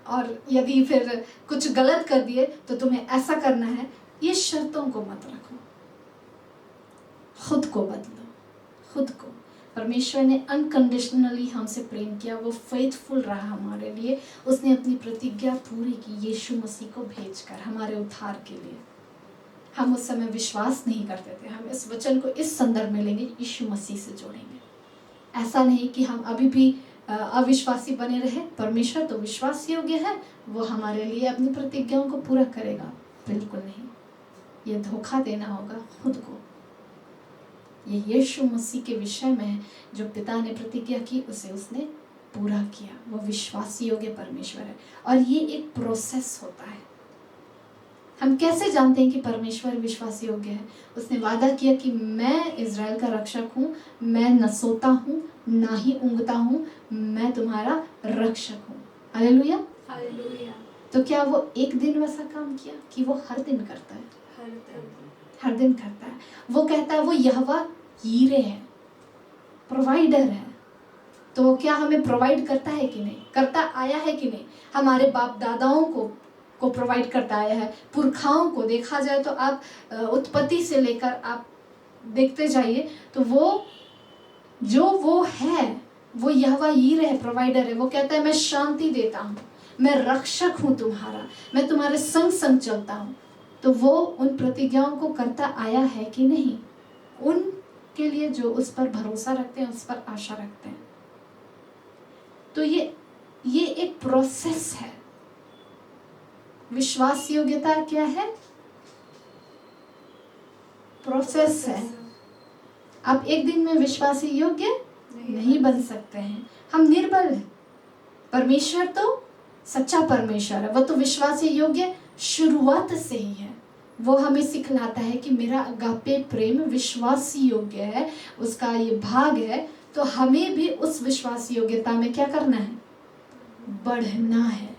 S1: और यदि फिर कुछ गलत कर दिए तो तुम्हें ऐसा करना है। ये शर्तों को मत रखो, खुद को बदलो, खुद को। परमेश्वर ने अनकंडीशनली हमसे प्रेम किया, वो फेथफुल रहा हमारे लिए, उसने अपनी प्रतिज्ञा पूरी की यीशु मसीह को भेजकर हमारे उद्धार के लिए। हम उस समय विश्वास नहीं करते थे। हम इस वचन को इस संदर्भ में लेंगे, यीशु मसीह से जोड़ेंगे। ऐसा नहीं कि हम अभी भी अविश्वासी बने रहे। परमेश्वर तो विश्वास योग्य है, वो हमारे लिए अपनी प्रतिज्ञाओं को पूरा करेगा। बिल्कुल नहीं, ये धोखा देना होगा खुद को। ये यीशु मसीह के विषय में है, जो पिता ने प्रतिज्ञा की उसे उसने पूरा किया। वो विश्वास योग्य परमेश्वर है और ये एक प्रोसेस होता है। हम कैसे जानते हैं कि परमेश्वर विश्वास योग्य है? उसने वादा किया कि मैं इज़राइल का रक्षक हूँ, मैं न सोता हूँ ना ही ऊँघता हूँ, मैं तुम्हारा रक्षक हूँ। हालेलुया।
S2: हालेलुया।
S1: तो क्या वो एक दिन वैसा काम किया कि वो हर दिन करता है? हर दिन करता है। वो कहता है वो यहोवा यीरे है, प्रोवाइडर है। तो क्या हमें प्रोवाइड करता है कि नहीं? करता आया है कि नहीं? हमारे बाप दादाओं को प्रोवाइड करता आया है, पुरखाओं को। देखा जाए तो आप उत्पत्ति से लेकर आप देखते जाइए तो वो है, वो यहोवा यीरे है, प्रोवाइडर है। वो कहता है मैं शांति देता हूँ, मैं रक्षक हूँ तुम्हारा, मैं तुम्हारे संग संग चलता हूँ। तो वो उन प्रतिज्ञाओं को करता आया है कि नहीं? उनके लिए जो उस पर भरोसा रखते हैं, उस पर आशा रखते हैं। तो ये एक प्रोसेस है। विश्वास योग्यता क्या है? प्रोसेस है। आप एक दिन में विश्वासी योग्य नहीं बन सकते हैं। हम निर्बल हैं। परमेश्वर तो सच्चा परमेश्वर है, वो तो विश्वासी योग्य शुरुआत से ही है। वो हमें सिखलाता है कि मेरा अगापे प्रेम विश्वासी योग्य है, उसका ये भाग है। तो हमें भी उस विश्वासी योग्यता में क्या करना है? बढ़ना है।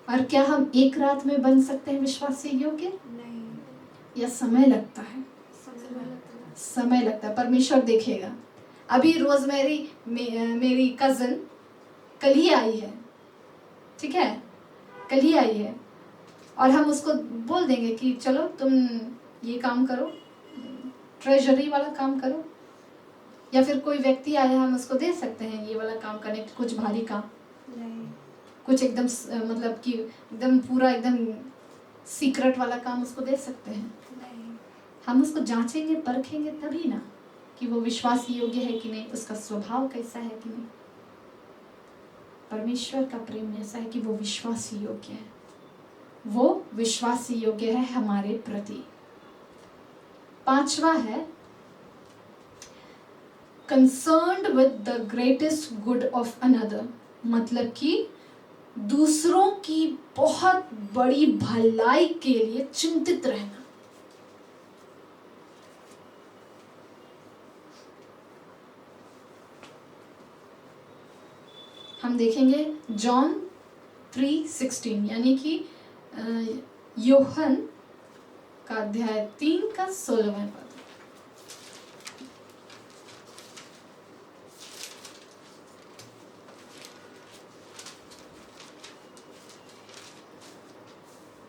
S1: और क्या हम एक रात में बन सकते हैं विश्वासी योग्य?
S2: नहीं।
S1: या समय लगता है? समय लगता है। परमेश्वर देखेगा। अभी रोजमेरी मेरी कज़न कल ही आई है, ठीक है, कल ही आई है, और हम उसको बोल देंगे कि चलो तुम ये काम करो, ट्रेजरी वाला काम करो, या फिर कोई व्यक्ति आया हम उसको दे सकते हैं ये वाला काम करने, कुछ भारी काम
S2: नहीं।
S1: कुछ एकदम मतलब कि एकदम पूरा एकदम सीक्रेट वाला काम उसको दे सकते हैं?
S2: नहीं।
S1: हम उसको जांचेंगे, परखेंगे तभी ना कि वो विश्वास योग्य है कि नहीं, उसका स्वभाव कैसा है कि नहीं। परमेश्वर का प्रेम ऐसा है कि वो विश्वास योग्य है, वो विश्वास योग्य है हमारे प्रति। पांचवा है concerned with the greatest good of another, मतलब कि दूसरों की बहुत बड़ी भलाई के लिए चिंतित रहना। हम देखेंगे जॉन 3:16, यानी कि यूहन्ना का अध्याय 3 का 16वां पद।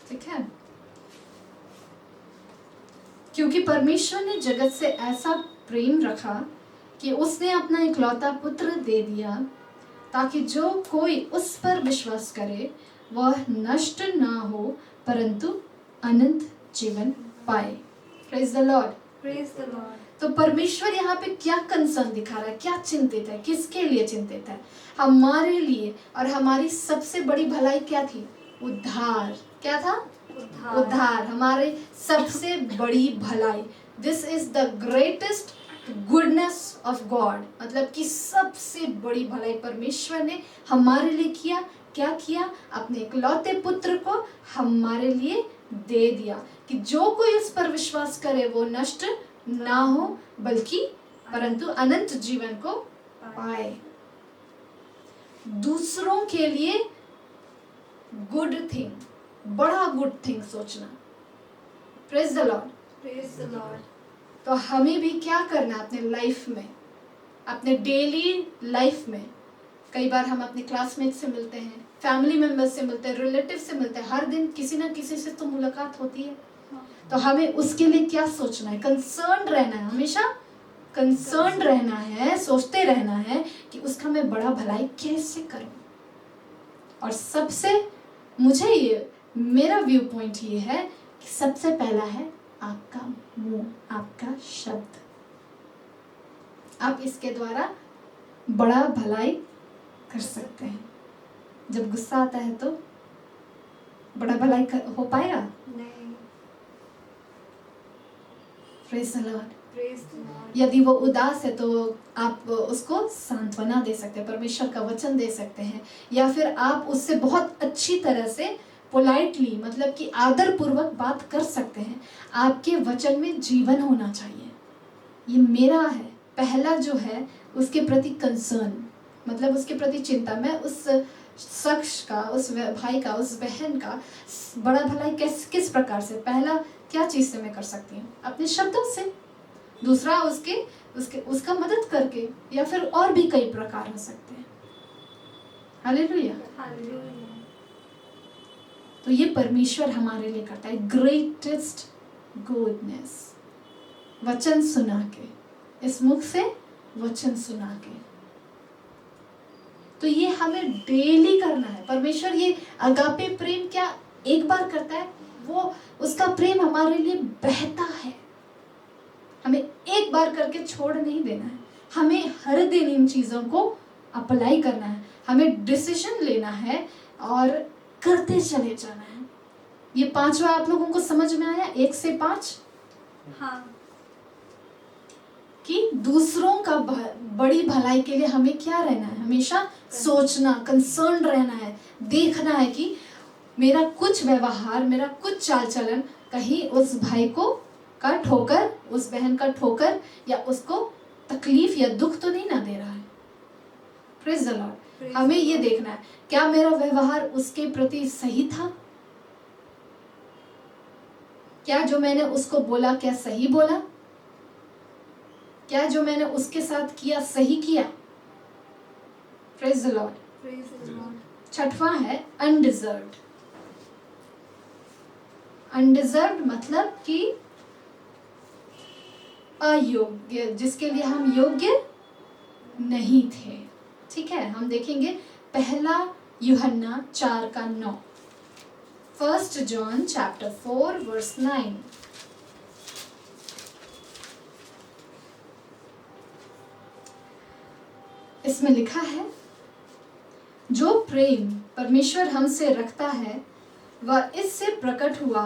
S1: ठीक है, क्योंकि परमेश्वर ने जगत से ऐसा प्रेम रखा कि उसने अपना इकलौता पुत्र दे दिया, ताकि जो कोई उस पर विश्वास करे वह नष्ट ना हो परंतु अनंत जीवन पाए। Praise the Lord.
S2: Praise the Lord.
S1: तो परमेश्वर यहाँ पे क्या कंसर्न दिखा रहा है, क्या चिंतित है, किसके लिए चिंतित है? हमारे लिए। और हमारी सबसे बड़ी भलाई क्या थी? उद्धार। क्या था? उद्धार। हमारे सबसे बड़ी भलाई। This is the greatest goodness of God, मतलब कि सबसे बड़ी भलाई परमेश्वर ने हमारे लिए किया। क्या किया? अपने इकलौते पुत्र को हमारे लिए दे दिया कि जो कोई उस पर विश्वास करे वो नष्ट ना हो बल्कि परंतु अनंत जीवन को पाए। दूसरों के लिए गुड थिंग, बड़ा गुड थिंग सोचना। Praise the Lord.
S2: Praise the Lord.
S1: तो हमें भी क्या करना अपने लाइफ में, अपने डेली लाइफ में? कई बार हम अपने क्लासमेट से मिलते हैं, फैमिली मेंबर से मिलते हैं, रिलेटिव से मिलते हैं, हर दिन किसी ना किसी से तो मुलाकात होती है। तो हमें उसके लिए क्या सोचना है? कंसर्न रहना है, हमेशा कंसर्न रहना है, सोचते रहना है कि उसका मैं बड़ा भलाई कैसे करूं। और सबसे मुझे ये मेरा व्यू पॉइंट ये है सबसे पहला है आपका मुंह, आपका शब्द। आप इसके द्वारा बड़ा भलाई कर सकते हैं। जब गुस्सा आता है तो बड़ा भलाई हो पाएगा?
S2: नहीं।
S1: Praise the Lord.
S2: Praise the Lord.
S1: यदि वो उदास है तो आप उसको सांत्वना दे सकते हैं, परमेश्वर का वचन दे सकते हैं, या फिर आप उससे बहुत अच्छी तरह से पोलाइटली, मतलब कि आदर पूर्वक बात कर सकते हैं। आपके वचन में जीवन होना चाहिए। ये मेरा है पहला जो है, उसके प्रति कंसर्न, मतलब उसके प्रति चिंता। मैं उस शख्स का, उस भाई का, उस बहन का बड़ा भलाई किस प्रकार से, पहला क्या चीज़ से मैं कर सकती हूँ? अपने शब्दों से। दूसरा उसका मदद करके, या फिर और भी कई प्रकार हो सकते हैं। हालेलुया।
S2: हालेलुया।
S1: तो ये परमेश्वर हमारे लिए करता है ग्रेटेस्ट गुडनेस, वचन सुना के, इस मुख से वचन सुना के। तो ये हमें डेली करना है। परमेश्वर ये अगापे प्रेम क्या एक बार करता है? वो उसका प्रेम हमारे लिए बहता है। हमें एक बार करके छोड़ नहीं देना है, हमें हर दिन इन चीज़ों को अप्लाई करना है, हमें डिसीजन लेना है और करते चले जाना है। ये 5वां आप लोगों को समझ में आया? 1 से 5।
S2: हाँ।
S1: कि दूसरों का बड़ी भलाई के लिए हमें क्या रहना है? हमेशा सोचना, कंसर्न रहना है, देखना है कि मेरा कुछ व्यवहार, मेरा कुछ चाल चलन कहीं उस भाई को का ठोकर, उस बहन का ठोकर या उसको तकलीफ या दुख तो नहीं ना दे रहा है। Praise the Lord. हमें ये देखना है, क्या मेरा व्यवहार उसके प्रति सही था? क्या जो मैंने उसको बोला, क्या सही बोला? क्या जो मैंने उसके साथ किया सही किया? Praise the Lord.
S2: Praise the Lord.
S1: 6वां है अनडिजर्व्ड। अनडिजर्व्ड मतलब कि अयोग्य, जिसके लिए हम योग्य नहीं थे। ठीक है, हम देखेंगे पहला यूहन्ना 4:9। 1 John chapter 4 verse 9। इसमें लिखा है, जो प्रेम परमेश्वर हमसे रखता है वह इससे प्रकट हुआ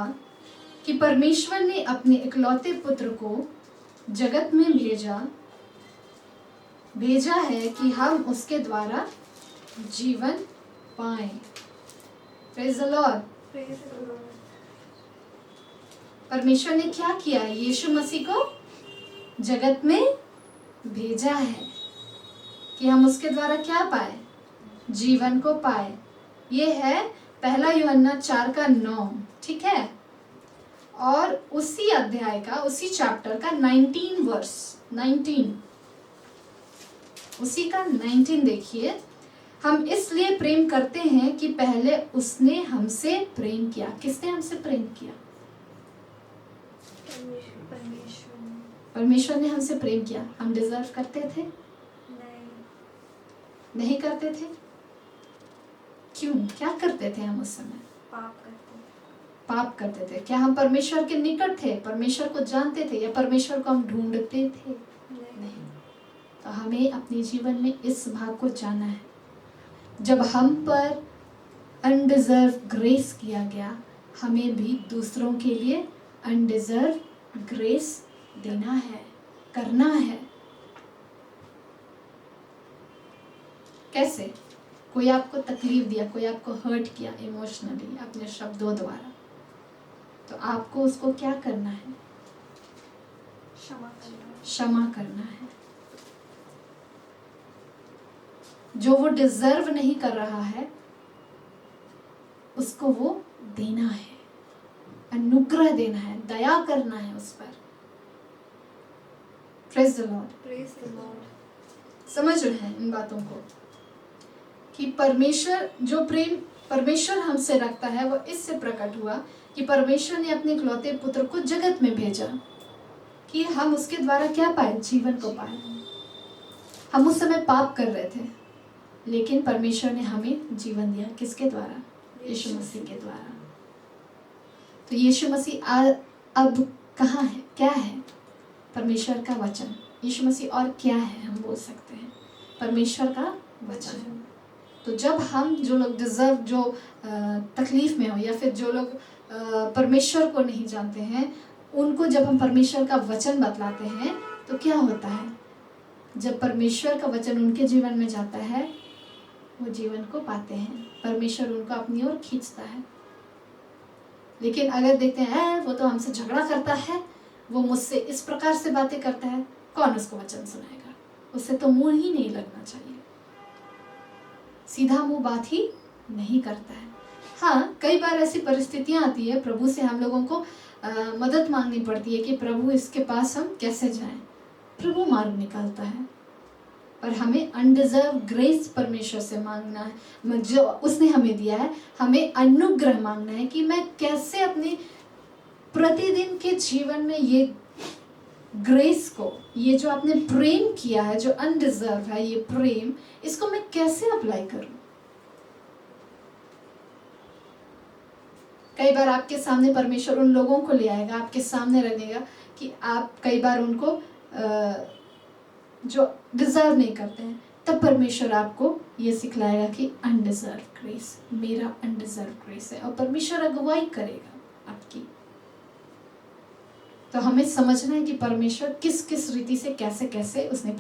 S1: कि परमेश्वर ने अपने इकलौते पुत्र को जगत में भेजा है कि हम उसके द्वारा जीवन पाएं। Praise the Lord.
S2: Praise the Lord.
S1: परमेश्वर ने क्या किया? यीशु मसीह को जगत में भेजा है कि हम उसके द्वारा क्या पाए? जीवन को पाए। ये है पहला यूहन्ना 4:9। ठीक है, और उसी अध्याय का, उसी चैप्टर का 19 वर्स 19, उसी का 19 देखिए। हम इसलिए प्रेम करते हैं कि पहले उसने हमसे प्रेम किया। किसने हमसे प्रेम किया? परमेश्वर ने हमसे प्रेम किया। हम डिजर्व करते थे? नहीं करते थे। क्यों? क्या करते थे हम उस समय? पाप करते थे। क्या हम परमेश्वर के निकट थे, परमेश्वर को जानते थे, या परमेश्वर को हम ढूंढते थे? नहीं। तो हमें अपने जीवन में इस भाग को जानना है। जब हम पर अनडिजर्व ग्रेस किया गया, हमें भी दूसरों के लिए अनडिजर्व ग्रेस देना है, करना है। कैसे? कोई आपको तकलीफ दिया, कोई आपको हर्ट किया इमोशनली अपने शब्दों द्वारा, तो आपको उसको क्या करना है? क्षमा करना है। जो वो डिजर्व नहीं कर रहा है उसको वो देना है, अनुग्रह देना है, दया करना है उस पर। Praise the Lord.
S2: Praise the Lord.
S1: समझ रहे हैं इन बातों को कि परमेश्वर, जो प्रेम परमेश्वर हमसे रखता है वो इससे प्रकट हुआ कि परमेश्वर ने अपने इकलौते पुत्र को जगत में भेजा कि हम उसके द्वारा क्या पाए? जीवन को पाए। हम उस समय पाप कर रहे थे, लेकिन परमेश्वर ने हमें जीवन दिया। किसके द्वारा? यीशु मसीह के द्वारा। तो यीशु मसीह अब कहाँ है, क्या है? परमेश्वर का वचन। यीशु मसीह और क्या है, हम बोल सकते हैं परमेश्वर का वचन। तो जब हम जो लोग डिजर्व, जो तकलीफ में हो, या फिर जो लोग परमेश्वर को नहीं जानते हैं, उनको जब हम परमेश्वर का वचन बतलाते हैं तो क्या होता है? जब परमेश्वर का वचन उनके जीवन में जाता है, वो जीवन को पाते हैं, परमेश्वर उनको अपनी ओर खींचता है। लेकिन अगर देखते हैं वो तो हमसे झगड़ा करता है, वो मुझसे इस प्रकार से बातें करता है, कौन उसको वचन सुनाएगा? उससे तो मुंह ही नहीं लगना चाहिए, सीधा मुंह बात ही नहीं करता है। हाँ, कई बार ऐसी परिस्थितियां आती है, प्रभु से हम लोगों को मदद मांगनी पड़ती है कि प्रभु इसके पास हम कैसे जाएं। प्रभु मार्ग निकालता है, पर हमें अनडिजर्व ग्रेस परमेश्वर से मांगना है, जो उसने हमें दिया है। हमें अनुग्रह मांगना है कि मैं कैसे अपने प्रतिदिन के जीवन में ये ग्रेस को, ये जो आपने प्रेम किया है, जो अनडिजर्व है ये प्रेम, इसको मैं कैसे अप्लाई करूं। कई बार आपके सामने परमेश्वर उन लोगों को ले आएगा, आपके सामने रखेगा कि आप कई बार उनको जो डिजर्व नहीं करते हैं, तब परमेश्वर आपको ये सिखलाएगा कि अनडिजर्व ग्रेस, मेरा अनडिजर्व ग्रेस है, और परमेश्वर अगुवाई करेगा आपकी। तो हमें समझना है कि परमेश्वर किस किस रीति से, कैसे कैसे उसने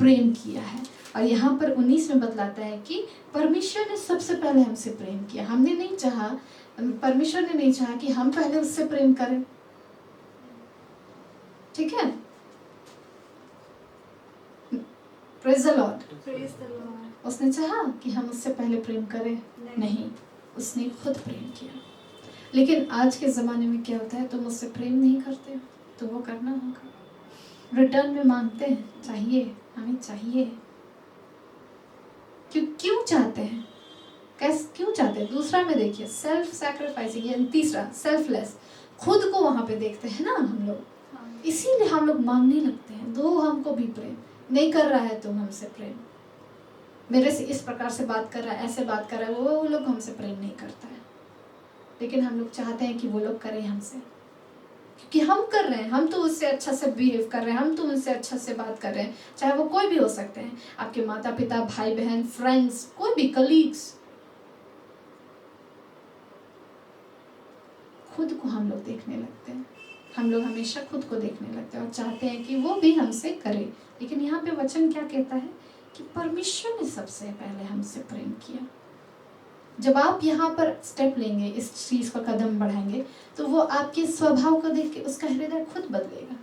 S1: प्रेम किया है। और यहाँ पर 19 में बतलाता है कि परमेश्वर ने सबसे पहले हमसे प्रेम किया। हमने नहीं चाहा, परमेश्वर ने नहीं चाहा कि हम पहले उससे प्रेम करें, ठीक है? Praise the Lord. उसने चाहा कि हम उससे पहले प्रेम करें? नहीं, उसने खुद प्रेम किया। लेकिन आज के ज़माने में क्या होता है, तुम मुझसे प्रेम नहीं करते हो तो वो करना होगा, रिटर्न में मांगते हैं, चाहिए, हमें चाहिए। क्यों चाहते हैं, क्यों चाहते हैं? दूसरा में देखिए, सेल्फ सैक्रिफाइसिंग, यानी तीसरा सेल्फलेस, खुद को वहाँ पे देखते हैं ना हम लोग, इसीलिए हम लोग मांगने लगते हैं, दो हमको भी प्रेम। नहीं कर रहा है तुम हमसे प्रेम, मेरे से इस प्रकार से बात कर रहा है, ऐसे बात कर रहा है, वो लोग हमसे प्रेम नहीं करता है। लेकिन हम लोग चाहते हैं कि वो लोग करें हमसे, क्योंकि हम कर रहे हैं, हम तो उससे अच्छा से बिहेव कर रहे हैं, हम तो उनसे अच्छा से बात कर रहे हैं, चाहे वो कोई भी हो सकते हैं, आपके माता पिता, भाई बहन, फ्रेंड्स, कोई भी, कलीग्स। खुद को हम लोग देखने लगते हैं, हम लोग हमेशा खुद को देखने लगते हैं और चाहते हैं कि वो भी हमसे करे। लेकिन यहाँ पे वचन क्या कहता है कि परमेश्वर ने सबसे पहले हमसे प्रेम किया। जब आप यहाँ पर स्टेप लेंगे, इस चीज़ का कदम बढ़ाएंगे, तो वो आपके स्वभाव को देख के उसका हृदय खुद बदलेगा।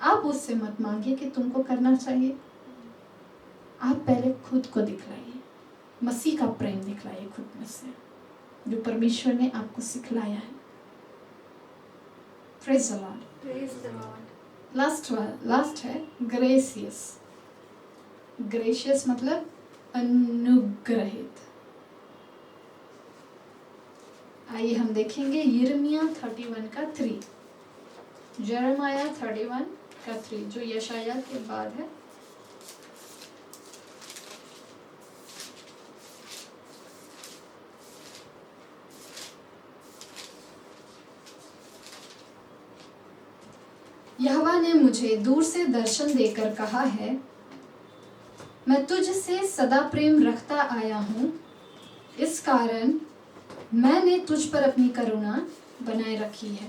S1: आप उससे मत मांगिए कि तुमको करना चाहिए, आप पहले खुद को दिखलाइए, मसीह का प्रेम दिखलाइए खुद में से, जो परमेश्वर ने आपको सिखलाया है। Praise the Lord. लास्ट है ग्रेसियस। ग्रेशियस मतलब अनुग्रहित। आइए हम देखेंगे यिर्मयाह 31 का 3, जेरेमाया 31 का 3, जो यशायाह के बाद है। यहोवा ने मुझे दूर से दर्शन देकर कहा है, मैं तुझसे सदा प्रेम रखता आया हूँ, इस कारण मैंने तुझ पर अपनी करुणा बनाए रखी है।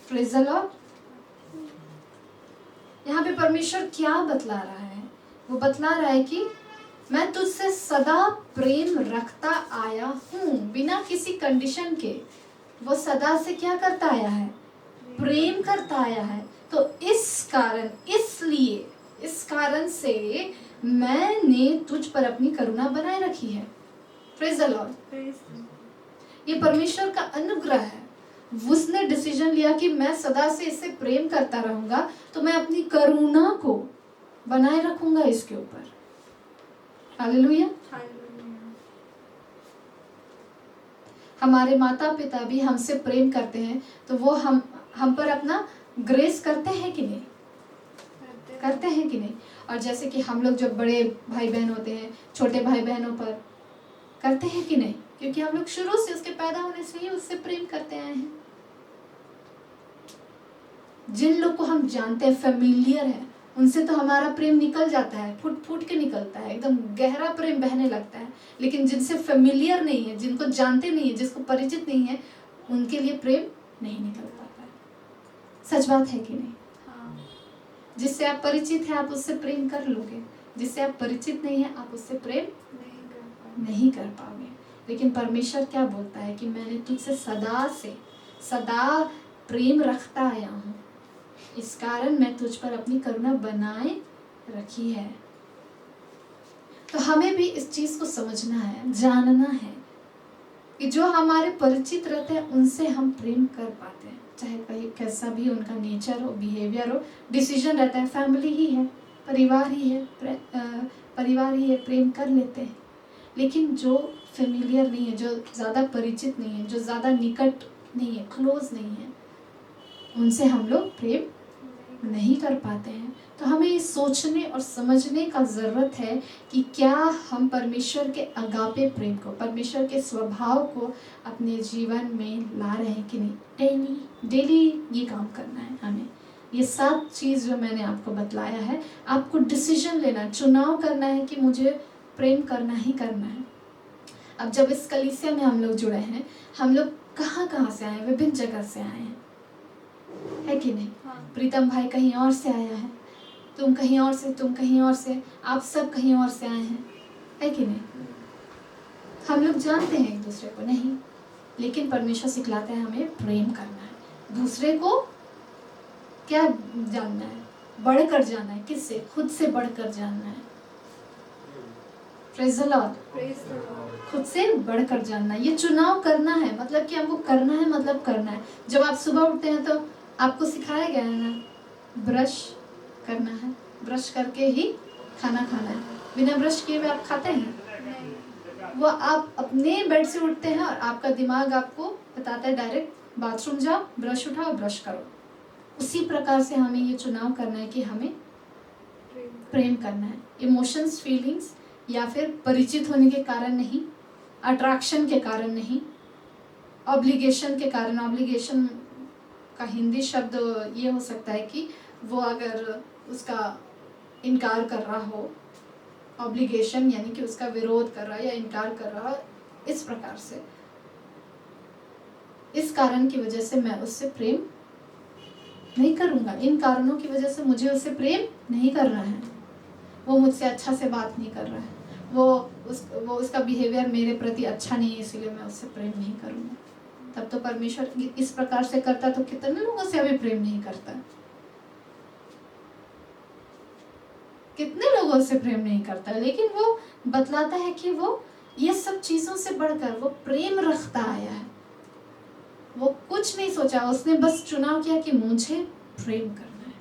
S1: Praise the Lord. यहाँ पे परमेश्वर क्या बतला रहा है? वो बतला रहा है कि मैं तुझसे सदा प्रेम रखता आया हूँ, बिना किसी कंडीशन के। वो सदा से क्या करता आया है? प्रेम करता आया है। तो इस कारण, इसलिए, इस कारण से मैंने तुझ पर अपनी करुणा बनाए रखी है। Praise the Lord. ये परमेश्वर का अनुग्रह है। उसने डिसीजन लिया कि मैं सदा से इससे प्रेम करता रहूंगा, तो मैं अपनी करुणा को बनाए रखूंगा इसके ऊपर। हालेलुया। हमारे माता पिता भी हमसे प्रेम करते हैं, तो वो हम पर अपना ग्रेस करते हैं कि नहीं? करते हैं कि नहीं? और जैसे कि हम लोग जब बड़े भाई बहन होते हैं, छोटे भाई बहनों पर करते हैं कि नहीं? क्योंकि हम लोग शुरू से उसके पैदा होने से ही उससे प्रेम करते आए हैं। जिन लोग को हम जानते हैं, फेमिलियर है, उनसे तो हमारा प्रेम निकल जाता है, फुट फुट के निकलता है, एकदम गहरा प्रेम बहने लगता है। लेकिन जिनसे फेमिलियर नहीं है, जिनको जानते नहीं है, जिसको परिचित नहीं है, उनके लिए प्रेम नहीं निकल पाता है। सच बात है कि नहीं?
S2: हाँ।
S1: जिससे आप परिचित हैं आप उससे प्रेम कर लोगे, जिससे आप परिचित नहीं है आप उससे प्रेम नहीं कर पाओगे। लेकिन परमेश्वर क्या बोलता है कि मैंने तुझसे सदा प्रेम रखता आया हूँ, इस कारण मैं तुझ पर अपनी करुणा बनाए रखी है। तो हमें भी इस चीज को समझना है, जानना है कि जो हमारे परिचित रहते हैं उनसे हम प्रेम कर पाते हैं, चाहे कहीं कैसा भी उनका नेचर हो, बिहेवियर हो, डिसीजन रहता है, फैमिली ही है, परिवार ही है, प्रेम कर लेते हैं। लेकिन जो फेमिलियर नहीं है, जो ज़्यादा परिचित नहीं है, जो ज़्यादा निकट नहीं है, क्लोज नहीं है, उनसे हम लोग प्रेम नहीं कर पाते हैं। तो हमें ये सोचने और समझने का ज़रूरत है कि क्या हम परमेश्वर के अगापे प्रेम को, परमेश्वर के स्वभाव को अपने जीवन में ला रहे हैं कि नहीं। डेली ये काम करना है हमें। ये 7 चीज़ जो मैंने आपको बतलाया है, आपको डिसीजन लेना, चुनाव करना है कि मुझे प्रेम करना ही करना है। अब जब इस कलीसिया में हम लोग जुड़े हैं, हम लोग कहाँ से आए हैं, विभिन्न जगह से आए हैं, है कि नहीं?
S2: हाँ।
S1: प्रीतम भाई कहीं और से आया है, तुम कहीं और से, आप सब कहीं और से आए हैं, है कि नहीं? हम लोग जानते हैं एक दूसरे को नहीं, लेकिन परमेश्वर सिखलाता है हमें प्रेम करना है। दूसरे को क्या जानना है? बढ़कर जानना है। किससे? खुद से बढ़कर जानना है। Praise the Lord. खुद से बढ़कर जानना है, ये चुनाव करना है। मतलब कि हमको करना है, मतलब करना है। जब आप सुबह उठते हैं तो आपको सिखाया गया है ना, ब्रश करना है, ब्रश करके ही खाना खाना है। बिना ब्रश किए हुए आप खाते हैं? वो आप अपने बेड से उठते हैं और आपका दिमाग आपको बताता है डायरेक्ट बाथरूम जाओ, ब्रश उठाओ, ब्रश करो। उसी प्रकार से हमें ये चुनाव करना है कि हमें प्रेम करना है। इमोशंस, फीलिंग्स या फिर परिचित होने के कारण नहीं, अट्रैक्शन के कारण नहीं, ऑब्लिगेशन के कारण। ऑब्लिगेशन का हिंदी शब्द ये हो सकता है कि वो अगर उसका इनकार कर रहा हो, ऑब्लिगेशन यानी कि उसका विरोध कर रहा है या इनकार कर रहा है, इस प्रकार से, इस कारण की वजह से मैं उससे प्रेम नहीं करूँगा। इन कारणों की वजह से मुझे उससे प्रेम नहीं करना है। वो मुझसे अच्छा से बात नहीं कर रहा है, वो उसका बिहेवियर मेरे प्रति अच्छा नहीं है, इसलिए मैं उससे प्रेम नहीं करूँगा। तब तो परमेश्वर इस प्रकार से करता तो कितने लोगों से अभी प्रेम नहीं करता, कितने लोगों से प्रेम नहीं करता। लेकिन वो बतलाता है कि वो ये सब चीज़ों से बढ़कर वो प्रेम रखता आया है। वो कुछ नहीं सोचा, उसने बस चुनाव किया कि मुझे प्रेम करना है।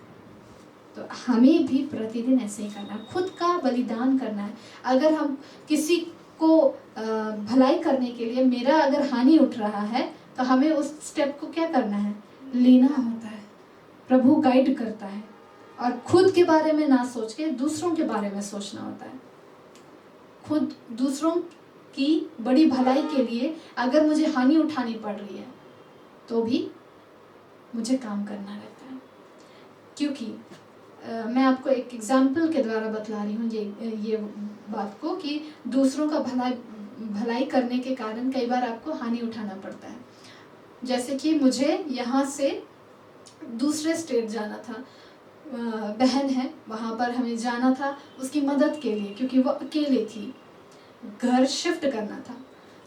S1: तो हमें भी प्रतिदिन ऐसे ही करना है, खुद का बलिदान करना है। अगर हम किसी को भलाई करने के लिए, मेरा अगर हानि उठ रहा है, तो हमें उस स्टेप को क्या करना है, लेना होता है। प्रभु गाइड करता है और खुद के बारे में ना सोच के दूसरों के बारे में सोचना होता है। खुद दूसरों की बड़ी भलाई के लिए अगर मुझे हानि उठानी पड़ रही है तो भी मुझे काम करना रहता है। क्योंकि मैं आपको एक एग्जाम्पल के द्वारा बतला रही हूँ ये बात को कि दूसरों का भलाई करने के कारण कई बार आपको हानि उठाना पड़ता है। जैसे कि मुझे यहाँ से दूसरे स्टेट जाना था, बहन है वहाँ पर, हमें जाना था उसकी मदद के लिए, क्योंकि वो अकेली थी, घर शिफ्ट करना था।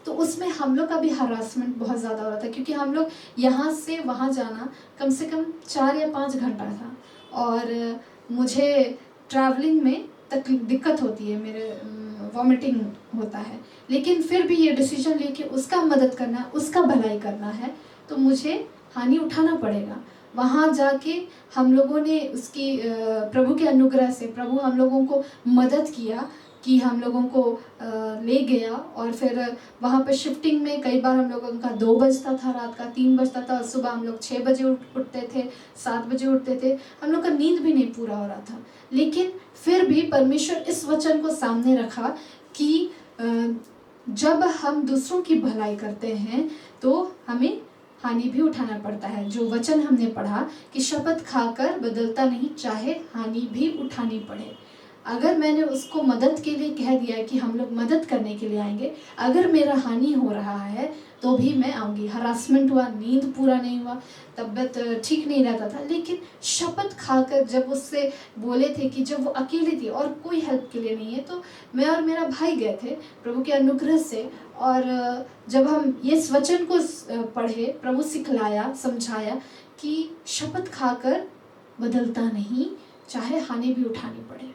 S1: तो उसमें हम लोग का भी हरासमेंट बहुत ज़्यादा हो रहा था, क्योंकि हम लोग यहाँ से वहाँ जाना कम से कम 4 या 5 घंटा था और मुझे ट्रैवलिंग में दिक्कत होती है, मेरे वॉमिटिंग होता है। लेकिन फिर भी ये डिसीजन लेके उसका मदद करना है, उसका भलाई करना है, तो मुझे हानि उठाना पड़ेगा। वहाँ जाके हम लोगों ने उसकी प्रभु के अनुग्रह से प्रभु हम लोगों को मदद किया कि हम लोगों को ले गया। और फिर वहाँ पर शिफ्टिंग में कई बार हम लोगों का 2 बजता था, रात का 3 बजता था, सुबह हम लोग 6 बजे उठते थे, 7 बजे उठते थे, हम लोग का नींद भी नहीं पूरा हो रहा था। लेकिन फिर भी परमेश्वर इस वचन को सामने रखा कि जब हम दूसरों की भलाई करते हैं तो हमें हानि भी उठाना पड़ता है। जो वचन हमने पढ़ा कि शपथ खाकर बदलता नहीं, चाहे हानि भी उठानी पड़े। अगर मैंने उसको मदद के लिए कह दिया कि हम लोग मदद करने के लिए आएंगे, अगर मेरा हानि हो रहा है तो भी मैं आऊँगी। हरासमेंट हुआ, नींद पूरा नहीं हुआ, तबीयत ठीक नहीं रहता था, लेकिन शपथ खाकर जब उससे बोले थे कि जब वो अकेली थी और कोई हेल्प के लिए नहीं है, तो मैं और मेरा भाई गए थे प्रभु के अनुग्रह से। और जब हम इस वचन को पढ़े, प्रभु सिखलाया, समझाया कि शपथ खाकर बदलता नहीं, चाहे हानि भी उठानी पड़े।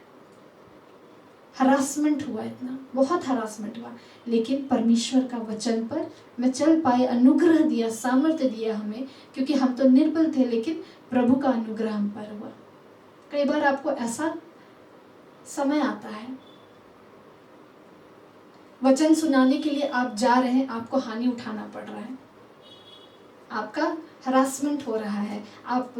S1: हरासमेंट हुआ, इतना बहुत हरासमेंट हुआ, लेकिन परमेश्वर का वचन पर मैं चल पाए। अनुग्रह दिया, सामर्थ्य दिया हमें, क्योंकि हम तो निर्बल थे, लेकिन प्रभु का अनुग्रह हम पर हुआ। कई बार आपको ऐसा समय आता है, वचन सुनाने के लिए आप जा रहे हैं, आपको हानि उठाना पड़ रहा है, आपका हरासमेंट हो रहा है, आप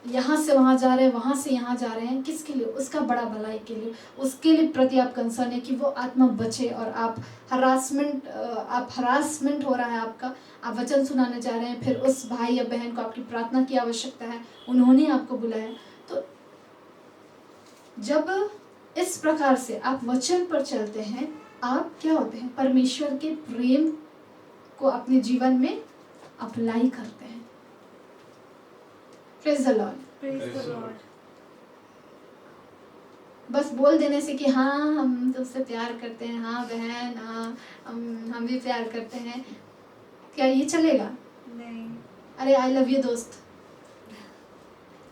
S1: यहाँ से वहाँ जा रहे हैं, वहाँ से यहाँ जा रहे हैं, किसके लिए? उसका बड़ा भलाई के लिए, उसके लिए प्रति आप कंसर्न है कि वो आत्मा बचे। और आप हरासमेंट हो रहा है आपका, आप वचन सुनाने जा रहे हैं, फिर उस भाई या बहन को आपकी प्रार्थना की आवश्यकता है, उन्होंने आपको बुलाया। तो जब इस प्रकार से आप वचन पर चलते हैं, आप क्या होते हैं? परमेश्वर के प्रेम को अपने जीवन में अप्लाई करते हैं। Praise the Lord.
S2: Praise the Lord.
S1: बस बोल देने से कि हाँ हम तुमसे प्यार करते हैं, हाँ बहन, हाँ हम भी प्यार करते हैं, क्या ये चलेगा?
S2: नहीं.
S1: अरे आई लव यू दोस्त,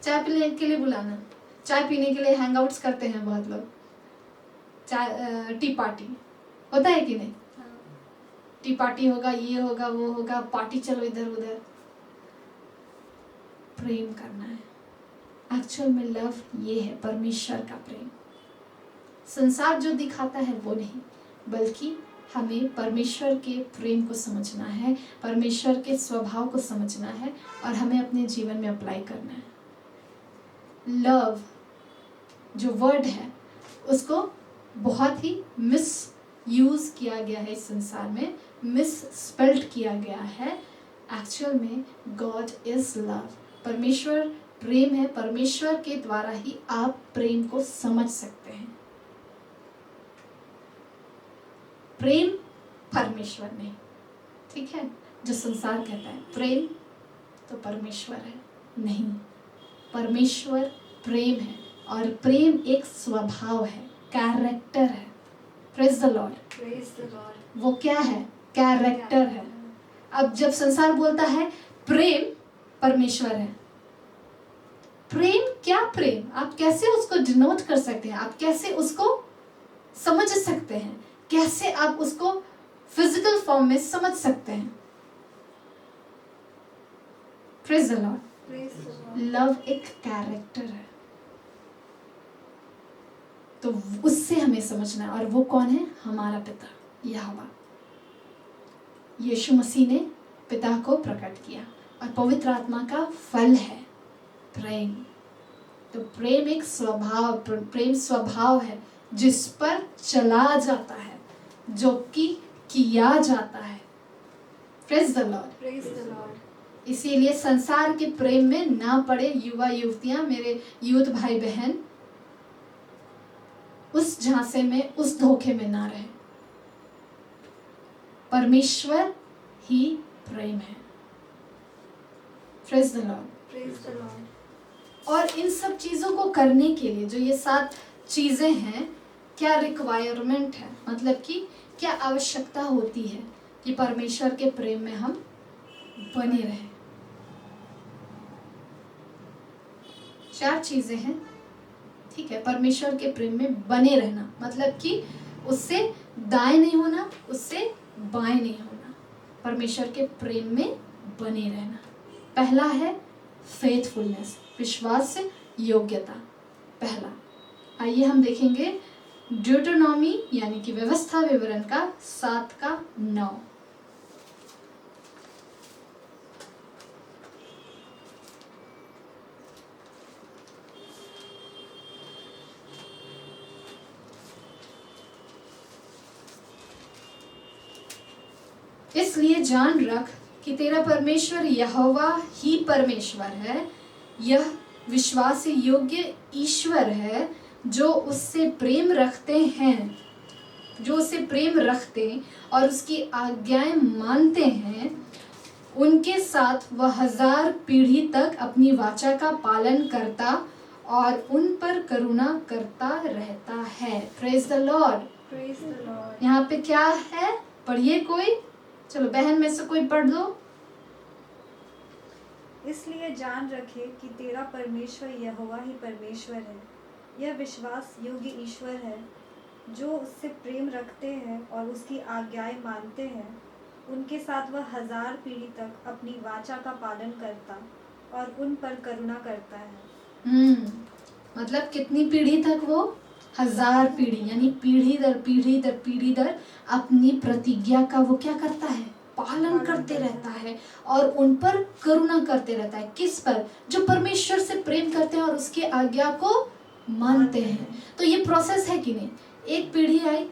S1: चाय पीने के लिए बुलाना, चाय पीने के लिए हैंगआउट्स करते हैं बहुत लोग, चाय टी पार्टी होता है कि नहीं?
S2: हाँ.
S1: टी पार्टी होगा, ये होगा, वो होगा, पार्टी चलो इधर उधर। प्रेम करना है। एक्चुअल में लव ये है, परमेश्वर का प्रेम। संसार जो दिखाता है वो नहीं, बल्कि हमें परमेश्वर के प्रेम को समझना है, परमेश्वर के स्वभाव को समझना है, और हमें अपने जीवन में अप्लाई करना है। लव जो वर्ड है, उसको बहुत ही मिस यूज किया गया है इस संसार में, मिस स्पेल्ड किया गया है। एक्चुअल में गॉड इज लव, परमेश्वर प्रेम है। परमेश्वर के द्वारा ही आप प्रेम को समझ सकते हैं। प्रेम परमेश्वर नहीं, ठीक है? जो संसार कहता है प्रेम तो परमेश्वर है, नहीं, परमेश्वर प्रेम है, और प्रेम एक स्वभाव है, कैरेक्टर है। Praise the Lord.
S2: Praise the Lord.
S1: वो क्या है? कैरेक्टर है। अब जब संसार बोलता है प्रेम परमेश्वर है, प्रेम क्या प्रेम? आप कैसे उसको डिनोट कर सकते हैं? आप कैसे उसको समझ सकते हैं? कैसे आप उसको फिजिकल फॉर्म में समझ सकते हैं? Praise the Lord.
S2: Praise the Lord.
S1: Love एक कैरेक्टर है, तो उससे हमें समझना है। और वो कौन है? हमारा पिता यहोवा। यीशु मसीह ने पिता को प्रकट किया, और पवित्र आत्मा का फल है प्रेम। तो प्रेम एक स्वभाव, प्रेम स्वभाव है जिस पर चला जाता है, जो कि किया जाता है। Praise the Lord.
S2: Praise the Lord.
S1: इसीलिए संसार के प्रेम में ना पड़े युवा युवतियां, मेरे यूथ भाई बहन, उस झांसे में, उस धोखे में ना रहे। परमेश्वर ही प्रेम है। Praise the Lord.
S2: Praise the Lord.
S1: और इन सब चीज़ों को करने के लिए जो ये 7 चीज़ें हैं, क्या रिक्वायरमेंट है, मतलब कि क्या आवश्यकता होती है कि परमेश्वर के प्रेम में हम बने रहें? 4 चीज़ें हैं, ठीक है? परमेश्वर के प्रेम में बने रहना, मतलब कि उससे दाएं नहीं होना, उससे बाएं नहीं होना, परमेश्वर के प्रेम में बने रहना। पहला है फेथफुलनेस, विश्वास योग्यता, पहला। आइए हम देखेंगे ड्यूटोनॉमी यानी कि व्यवस्था विवरण का 7:9। इसलिए जान रख कि तेरा परमेश्वर यहोवा ही परमेश्वर है। यह विश्वास योग्य ईश्वर है जो उससे प्रेम रखते हैं, जो उसे प्रेम रखते और उसकी आज्ञाएं मानते हैं, उनके साथ वह 1000 पीढ़ी तक अपनी वाचा का पालन करता और उन पर करुणा करता रहता है। Praise the Lord.
S2: Praise the Lord.
S1: यहाँ पे क्या है, पढ़िए कोई, चलो बहन में से कोई पढ़ दो।
S2: इसलिए जान रखे कि तेरा परमेश्वर यहोवा ही परमेश्वर है। यह विश्वास योग्य ईश्वर है जो उससे प्रेम रखते हैं और उसकी आज्ञाएं मानते हैं। उनके साथ वह 1000 पीढ़ी तक अपनी वाचा का पालन करता और उन पर करुणा करता है।
S1: मतलब कितनी पीढ़ी तक? वो 1000 पीढ़ी, यानी पीढ़ी दर पीढ़ी दर पीढ़ी दर अपनी प्रतिज्ञा का वो क्या करता है, पालन करते रहता है और उन पर करुणा करते रहता है। किस पर? जो परमेश्वर से प्रेम करते हैं और उसकी आज्ञा को मानते हैं। तो ये प्रोसेस है कि नहीं? एक पीढ़ी आई,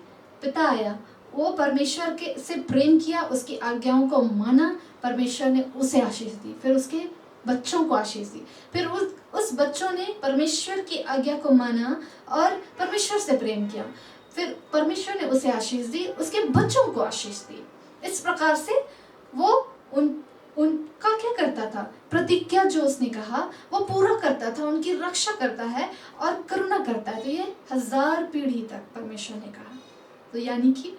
S1: पिता आया, वो परमेश्वर के से प्रेम किया, उसकी आज्ञाओं को माना, परमेश्वर ने उसे आशीष दी, फिर उसके बच्चों को आशीष दी, फिर उस बच्चों ने परमेश्वर की आज्ञा को माना और परमेश्वर से प्रेम किया, फिर परमेश्वर ने उसे आशीष दी, उसके बच्चों को आशीष दी। इस प्रकार से वो उनका क्या करता था, प्रतिज्ञा जो उसने कहा वो पूरा करता था, उनकी रक्षा करता है और करुणा करता है। तो ये 1000 पीढ़ी तक परमेश्वर ने कहा। तो यानी कि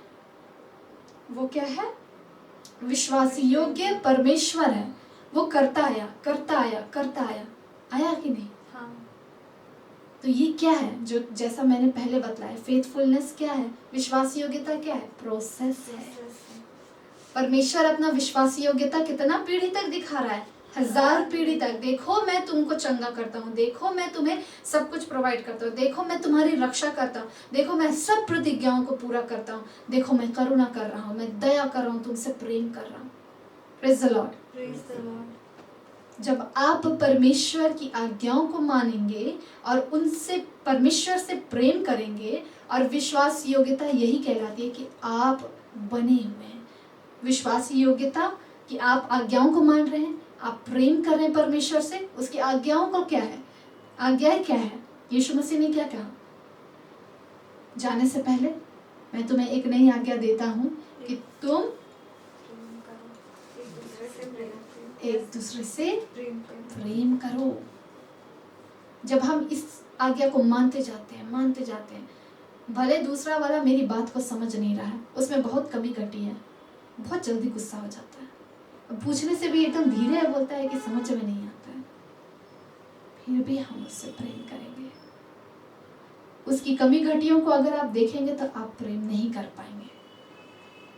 S1: वो क्या है, विश्वास योग्य परमेश्वर है। वो करता आया करता आया करता आया, आया कि नहीं?
S2: हाँ।
S1: तो ये क्या है, जो जैसा मैंने पहले बताया, फेथफुलनेस क्या है, विश्वास योग्यता क्या है, प्रोसेस है। परमेश्वर अपना विश्वास योग्यता कितना पीढ़ी तक दिखा रहा है, 1000 पीढ़ी तक। देखो मैं तुमको चंगा करता हूँ, देखो मैं तुम्हें सब कुछ प्रोवाइड करता हूँ, देखो मैं तुम्हारी रक्षा करता हूँ, देखो मैं सब प्रतिज्ञाओं को पूरा करता हूँ, देखो मैं करुणा कर रहा हूँ, मैं दया कर रहा हूँ, तुमसे प्रेम कर रहा हूँ। Praise the Lord.
S2: Praise the Lord.
S1: जब आप परमेश्वर की आज्ञाओं को मानेंगे और उनसे परमेश्वर से प्रेम करेंगे, और विश्वास योग्यता यही कहलाती है कि आप बने हुए हैं। विश्वास योग्यता कि आप आज्ञाओं को मान रहे हैं, आप प्रेम कर रहे हैं परमेश्वर से, उसकी आज्ञाओं को क्या है, आज्ञाएं क्या है। यीशु मसीह ने क्या कहा, जाने से पहले मैं तुम्हें एक नई आज्ञा देता हूँ कि तुम
S2: प्रेम करो, एक दूसरे से प्रेम करो।
S1: एक दूसरे से
S2: प्रेम करो।
S1: प्रेम करो। जब हम इस आज्ञा को मानते जाते हैं, भले दूसरा वाला मेरी बात को समझ नहीं रहा है, उसमें बहुत कमी घटी है, बहुत जल्दी गुस्सा हो जाता है, पूछने से भी एकदम धीरे बोलता है कि समझ में नहीं आता है, फिर भी हम उससे प्रेम करेंगे। उसकी कमी घटियों को अगर आप देखेंगे तो आप प्रेम नहीं कर पाएंगे।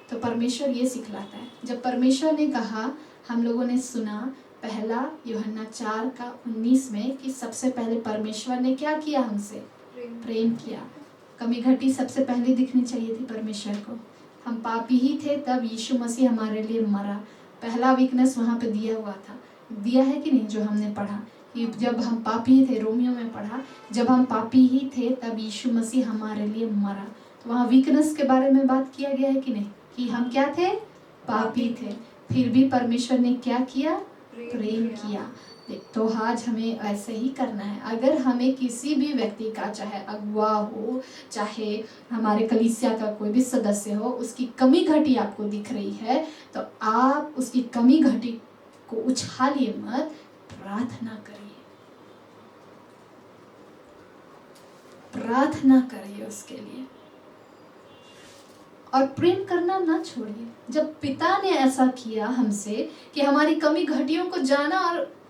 S1: तो परमेश्वर ये सिखलाता है। जब परमेश्वर ने कहा, हम लोगों ने सुना पहला यूहन्ना 4:19 में कि सबसे पहले परमेश्वर ने क्या किया, हमसे प्रेम किया। कमी घटी सबसे पहले दिखनी चाहिए थी परमेश्वर को। हम पापी ही थे, तब यीशु मसीह हमारे लिए मरा। पहला वीकनेस वहाँ पे दिया हुआ था, दिया है कि नहीं, जो हमने पढ़ा कि जब हम पापी ही थे, रोमियो में पढ़ा, जब हम पापी ही थे तब यीशु मसीह हमारे लिए मरा। तो वहाँ वीकनेस के बारे में बात किया गया है कि नहीं, कि हम क्या थे, पापी थे, फिर भी परमेश्वर ने क्या किया, प्रेम किया। तो आज हमें ऐसे ही करना है। अगर हमें किसी भी व्यक्ति का, चाहे अगुआ हो, चाहे हमारे कलीसिया का कोई भी सदस्य हो, उसकी कमी घटी आपको दिख रही है, तो आप उसकी कमी घटी को उछालिए मत, प्रार्थना करिए, प्रार्थना करिए उसके लिए, और प्रेम करना ना छोड़िए। जब पिता ने ऐसा किया हमसे कि हमारी कमी घटियों को जाना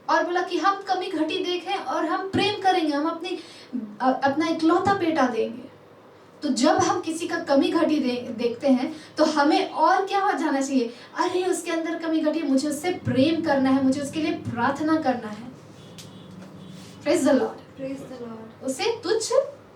S1: और बोला कि हम कमी घटी देखें और हम प्रेम करेंगे, हम अपना इकलौता बेटा देंगे। तो जब हम किसी का कमी घटी देखते हैं तो हमें और क्या हो जाना चाहिए, अरे उसके अंदर कमी घटी, मुझे उससे प्रेम करना है, मुझे उसके लिए प्रार्थना करना है। Praise the Lord.
S2: Praise the Lord.
S1: उसे तुच्छ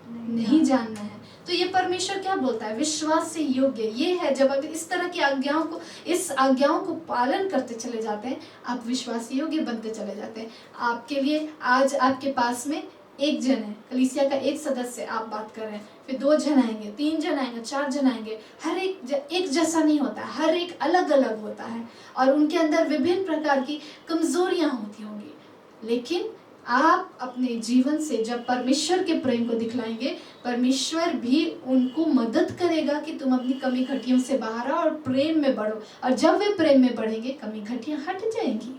S1: नहीं जानना है। तो ये परमेश्वर क्या बोलता है, विश्वास से योग्य ये है। जब अगर इस तरह की आज्ञाओं को पालन करते चले जाते हैं, आप विश्वास योग्य बनते चले जाते हैं। आपके लिए आज आपके पास में एक जन है, कलीसिया का एक सदस्य आप बात कर रहे हैं, फिर 2 जन आएंगे, 3 जन आएंगे, 4 जन आएंगे, हर एक जैसा नहीं होता, हर एक अलग अलग होता है और उनके अंदर विभिन्न प्रकार की कमजोरियां होती होंगी। लेकिन आप अपने जीवन से जब परमेश्वर के प्रेम को दिखलाएंगे, परमेश्वर भी उनको मदद करेगा कि तुम अपनी कमी घटियों से बाहर आओ और प्रेम में बढ़ो, और जब वे प्रेम में बढ़ेंगे कमी घटियां हट जाएंगी।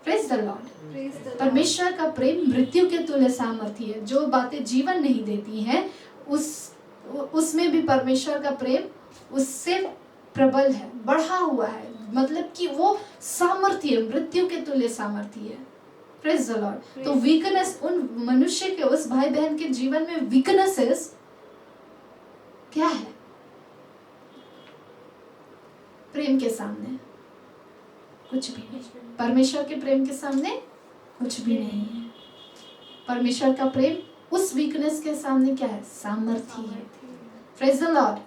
S1: Praise the Lord. परमेश्वर का प्रेम मृत्यु के तुल्य सामर्थ्य है। जो बातें जीवन नहीं देती हैं उसमें भी परमेश्वर का प्रेम उससे प्रबल है, बढ़ा हुआ है, मतलब कि वो सामर्थ्य मृत्यु के तुल्य सामर्थ्य है। Praise the Lord. तो वीकनेस उन मनुष्य के, उस भाई बहन के जीवन में वीकनेसेस क्या है? प्रेम के सामने कुछ भी नहीं, परमेश्वर के प्रेम के सामने कुछ भी नहीं है। परमेश्वर का प्रेम उस वीकनेस के सामने क्या है? सामर्थ्य है। Praise the Lord.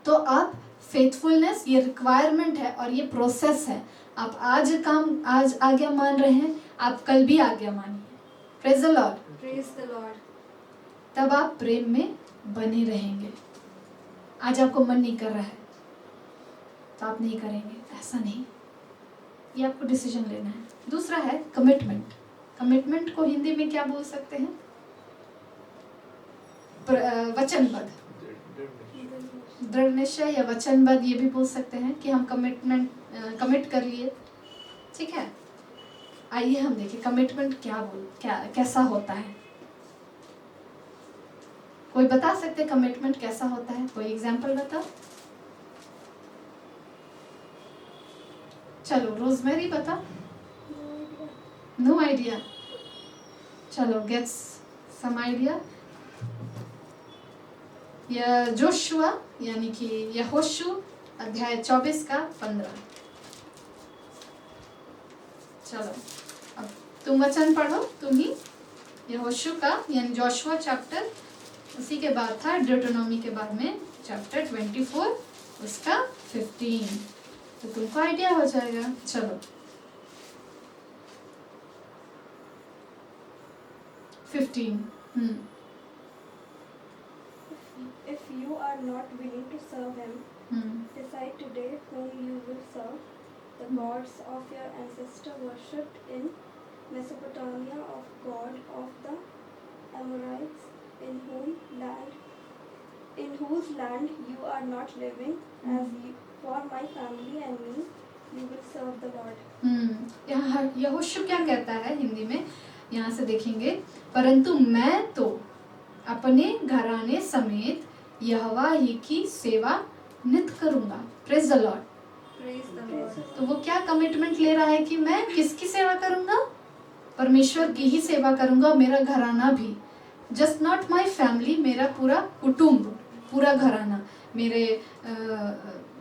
S1: तो आप फेथफुलनेस ये रिक्वायरमेंट है और ये प्रोसेस है। आप आज आज्ञा मान रहे हैं, आप कल भी आज्ञा मानिए। Praise the Lord. तब आप प्रेम में बने रहेंगे। आज आपको मन नहीं कर रहा है तो आप नहीं करेंगे, ऐसा नहीं, ये आपको डिसीजन लेना है। दूसरा है कमिटमेंट। कमिटमेंट को हिंदी में क्या बोल सकते हैं? वचनबद्ध, दृढ़ निश्चय या वचनबद्ध, ये भी बोल सकते हैं कि हम कमिट कर लिए। ठीक है, आइए हम देखें कमिटमेंट कैसा होता है। कोई बता सकते कमिटमेंट कैसा होता है? कोई एग्जांपल बताओ। चलो रोजमेरी बता। No idea. चलो गेट्स सम आइडिया। या जोशुआ यानी कि यहोशू अध्याय 24 का 15। चलो अब तुम वचन पढ़ो, तुम ही। यहोशू का यानी जोशुआ चैप्टर, उसी के बाद था ड्यूटेरोनोमी के बाद में चैप्टर 24 उसका 15, तो तुमको आइडिया हो जाएगा। चलो 15।
S4: If you are not willing to serve him, decide today whom you will serve. The gods of your ancestor worshipped in Mesopotamia of God of the Amorites, in whose land you are not living. For my family and me, you will serve the Lord.
S1: यहाँ यहोशू क्या कहता है हिंदी में? यहाँ से देखेंगे, परंतु मैं तो अपने घराने समेत यहोवा ही की सेवा नित करूंगा। Praise the Lord. तो वो क्या कमिटमेंट ले रहा है कि मैं किसकी सेवा करूंगा? परमेश्वर की ही सेवा करूंगा, मेरा घराना भी। जस्ट नॉट माई फैमिली, मेरा पूरा कुटुंब, पूरा घराना, मेरे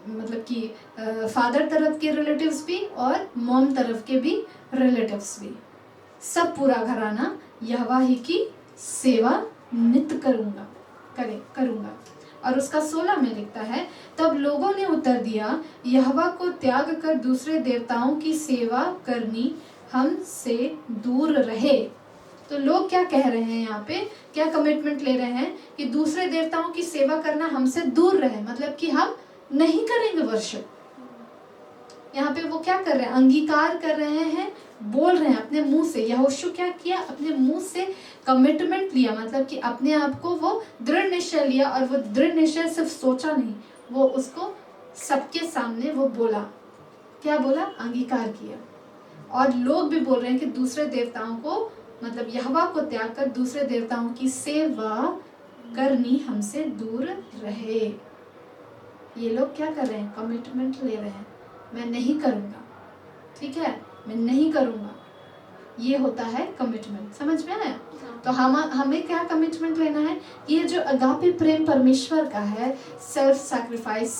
S1: मतलब कि फादर तरफ के रिलेटिव्स भी और मॉम तरफ के भी रिलेटिव्स भी, सब पूरा घराना यहोवा ही की सेवा नित करूंगा। और उसका 16 में लिखता है, तब लोगों ने उत्तर दिया, यहोवा को त्याग कर दूसरे देवताओं की सेवा करनी हमसे दूर रहे। तो लोग क्या कह रहे हैं यहाँ पे, क्या कमिटमेंट ले रहे हैं कि दूसरे देवताओं की सेवा करना हमसे दूर रहे, मतलब कि हम नहीं करेंगे वर्शिप। यहाँ पे वो क्या कर रहे हैं? अंगीकार कर रहे हैं, बोल रहे हैं अपने मुंह से। यहोशू क्या किया? अपने मुंह से कमिटमेंट लिया, मतलब कि अपने आप को वो दृढ़ निश्चय लिया, और वो दृढ़ निश्चय सिर्फ सोचा नहीं, वो उसको सबके सामने वो बोला। क्या बोला? अंगीकार किया। और लोग भी बोल रहे हैं कि दूसरे देवताओं को, मतलब यहोवा को त्याग कर दूसरे देवताओं की सेवा करनी हमसे दूर रहे। ये लोग क्या कर रहे हैं? कमिटमेंट ले रहे हैं, मैं नहीं करूँगा। ठीक है, मैं नहीं करूँगा। ये होता है कमिटमेंट। समझ में आया? तो हमें क्या कमिटमेंट लेना है? ये जो अगापे प्रेम परमेश्वर का है, सेल्फ सैक्रिफाइस,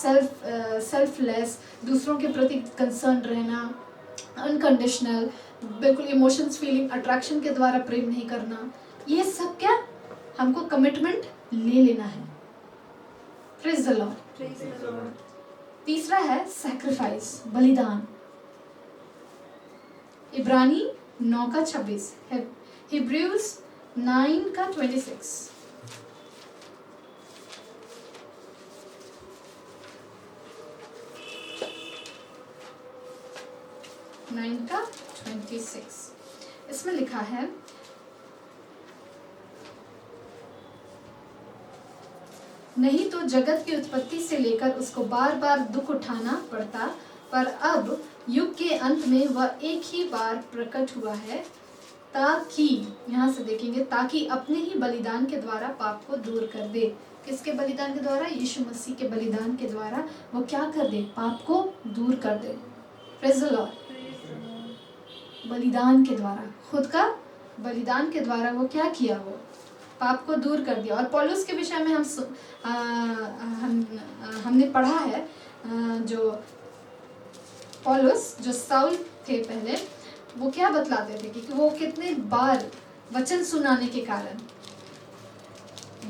S1: सेल्फलेस, दूसरों के प्रति कंसर्न रहना, अनकंडीशनल, बिल्कुल इमोशंस, फीलिंग, अट्रैक्शन के द्वारा प्रेम नहीं करना, ये सब क्या हमको कमिटमेंट ले लेना है। Praise the Lord. तीसरा है सैक्रिफाइस, बलिदान। इब्रानी 9 का 26। हिब्रूज 9 का 26। 9 का 26 इसमें लिखा है, नहीं तो जगत की उत्पत्ति से लेकर उसको बार बार दुख उठाना पड़ता, पर अब युग के अंत में वह एक ही बार प्रकट हुआ है, ताकि, यहाँ से देखेंगे, ताकि अपने ही बलिदान के द्वारा पाप को दूर कर दे। किसके बलिदान के द्वारा? यीशु मसीह के बलिदान के द्वारा वो क्या कर दे? पाप को दूर कर दे। Praise the Lord. बलिदान के द्वारा, खुद का बलिदान के द्वारा वो क्या किया? वो पाप को दूर कर दिया। और पौलुस के विषय में हमने पढ़ा है, जो पौलुस जो साउल थे पहले, वो क्या बतलाते थे कि वो कितने बार वचन सुनाने के कारण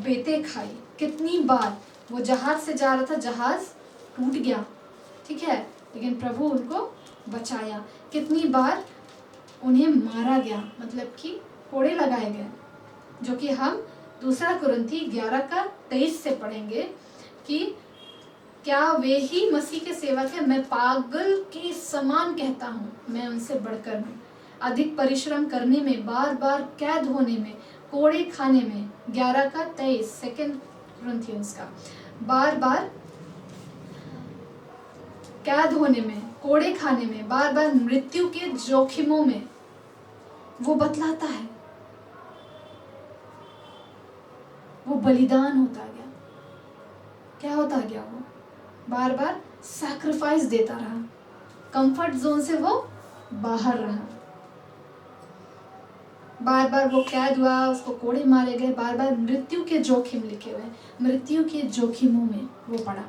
S1: बेटे खाई, कितनी बार वो जहाज से जा रहा था, जहाज टूट गया, ठीक है, लेकिन प्रभु उनको बचाया। कितनी बार उन्हें मारा गया, मतलब कि कोड़े लगाए गए, जो कि हम 2 कुरिन्थी 11 का 23 से पढ़ेंगे कि क्या वे ही मसीह के सेवक हैं? मैं पागल के समान कहता हूँ, मैं उनसे बढ़कर हूँ। अधिक परिश्रम करने में, बार बार कैद होने में, कोड़े खाने में, 11 का 23 2 कुरिन्थियंस का, बार बार कैद होने में, कोड़े खाने में, बार बार मृत्यु के जोखिमों में वो बतलाता है। वो बलिदान होता गया। क्या होता गया? वो बार बार सैक्रिफाइस देता रहा, कंफर्ट जोन से वो बाहर रहा। बार बार वो कैद हुआ, उसको कोड़े मारे गए, बार बार मृत्यु के जोखिम लिखे हुए, मृत्यु के जोखिमों में वो पड़ा।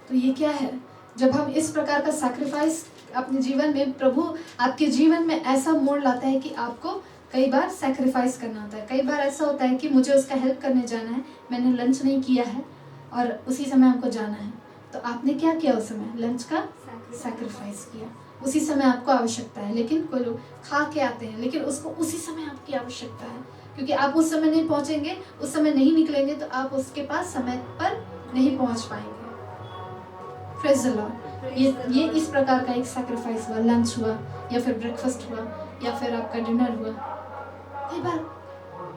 S1: तो ये क्या है? जब हम इस प्रकार का सैक्रिफाइस अपने जीवन में, प्रभु आपके जीवन में ऐसा मोड़ लाता है कि आपको कई बार सैक्रिफाइस करना होता है। कई बार ऐसा होता है कि मुझे उसका हेल्प करने जाना है, मैंने लंच नहीं किया है और उसी समय हमको जाना है, तो आपने क्या किया? उस समय लंच का सैक्रिफाइस किया। उसी समय आपको आवश्यकता है, लेकिन कोई लोग खा के आते हैं, लेकिन उसको उसी समय आपकी आवश्यकता है, क्योंकि आप उस समय नहीं पहुंचेंगे, उस समय नहीं निकलेंगे, तो आप उसके पास समय पर नहीं पहुंच पाएंगे। Praise the Lord. ये इस प्रकार का एक सैक्रिफाइस हुआ, लंच हुआ या फिर ब्रेकफास्ट हुआ या फिर आपका डिनर हुआ। कई बार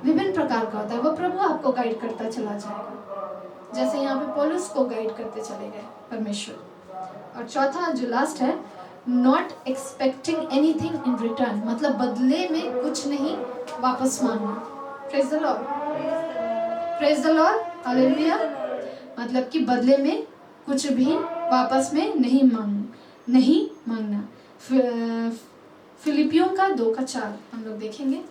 S1: विभिन्न प्रकार का होता है। वो प्रभु आपको गाइड करता चला जाएगा, जैसे यहाँ पे पौलुस को गाइड करते चले गए परमेश्वर। और चौथा जो लास्ट है, not expecting anything in return, मतलब बदले में कुछ नहीं वापस मांगना। Praise the Lord, praise the Lord, hallelujah. मतलब कि बदले में कुछ भी वापस में नहीं मांगना। फिलिपियों का 2 का 4 हम लोग देखेंगे।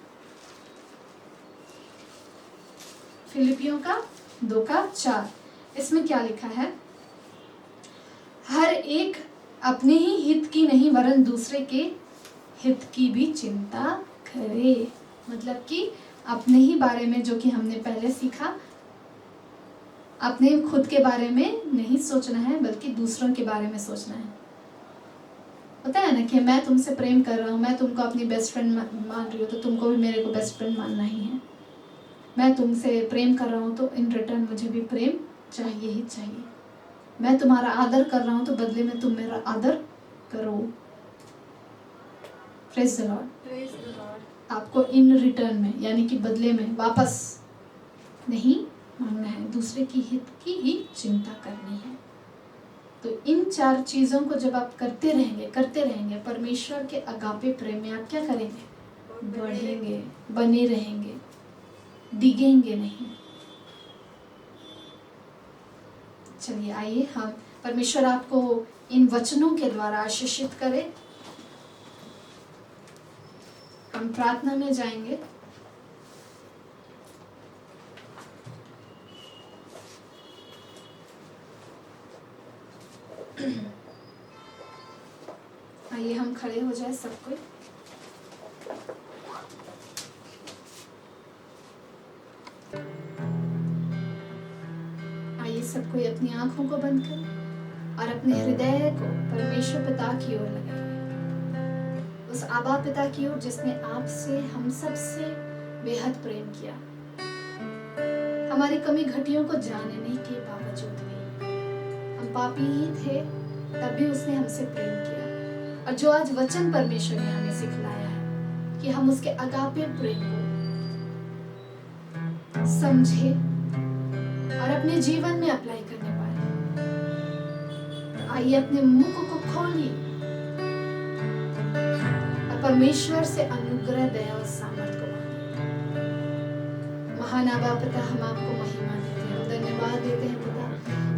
S1: फिलिपियों का 2 का 4, इसमें क्या लिखा है? हर एक अपने ही हित की नहीं वरन दूसरे के हित की भी चिंता करे। मतलब कि अपने ही बारे में, जो कि हमने पहले सीखा, अपने खुद के बारे में नहीं सोचना है, बल्कि दूसरों के बारे में सोचना है। होता है ना कि मैं तुमसे प्रेम कर रहा हूँ, मैं तुमको अपनी बेस्ट फ्रेंड मान रही हूँ, तो तुमको भी मेरे को बेस्ट फ्रेंड मानना ही है। मैं तुमसे प्रेम कर रहा हूँ तो इन रिटर्न मुझे भी प्रेम चाहिए ही चाहिए। मैं तुम्हारा आदर कर रहा हूँ तो बदले में तुम मेरा आदर करो। Praise the Lord. आपको इन रिटर्न में, यानी कि बदले में, वापस नहीं मांगना है, दूसरे की हित की ही चिंता करनी है। तो इन 4 चीज़ों को जब आप करते रहेंगे, परमेश्वर के अगापे प्रेम में आप क्या करेंगे? बढ़ेंगे, बने रहेंगे, डिगेंगे नहीं। चलिए आइए हम, परमेश्वर आपको इन वचनों के द्वारा आशीषित करे। हम प्रार्थना में जाएंगे। आइए हम खड़े हो जाए सब कोई। आइए सब कोई अपनी आंखों को बंद करें और अपने हृदय को परमेश्वर पिता की ओर लगाइए। उस आबा पिता की ओर जिसने आपसे हम सब से बेहद प्रेम किया। हमारी कमी घटियों को जानने के बावजूद भी हम पापी ही थे, तब भी उसने हमसे प्रेम किया। और जो आज वचन परमेश्वर ने हमें सिखलाया है कि हम उसके अगापे प्रेम को समझे और अपने जीवन में अप्लाई करने पाए। तो आइए अपने मुख को खोलिए और परमेश्वर से अनुग्रह, दया और सामर्थ को मांगिए। महान आबा पिता, हम आपको महिमा देते हैं, धन्यवाद देते हैं पिता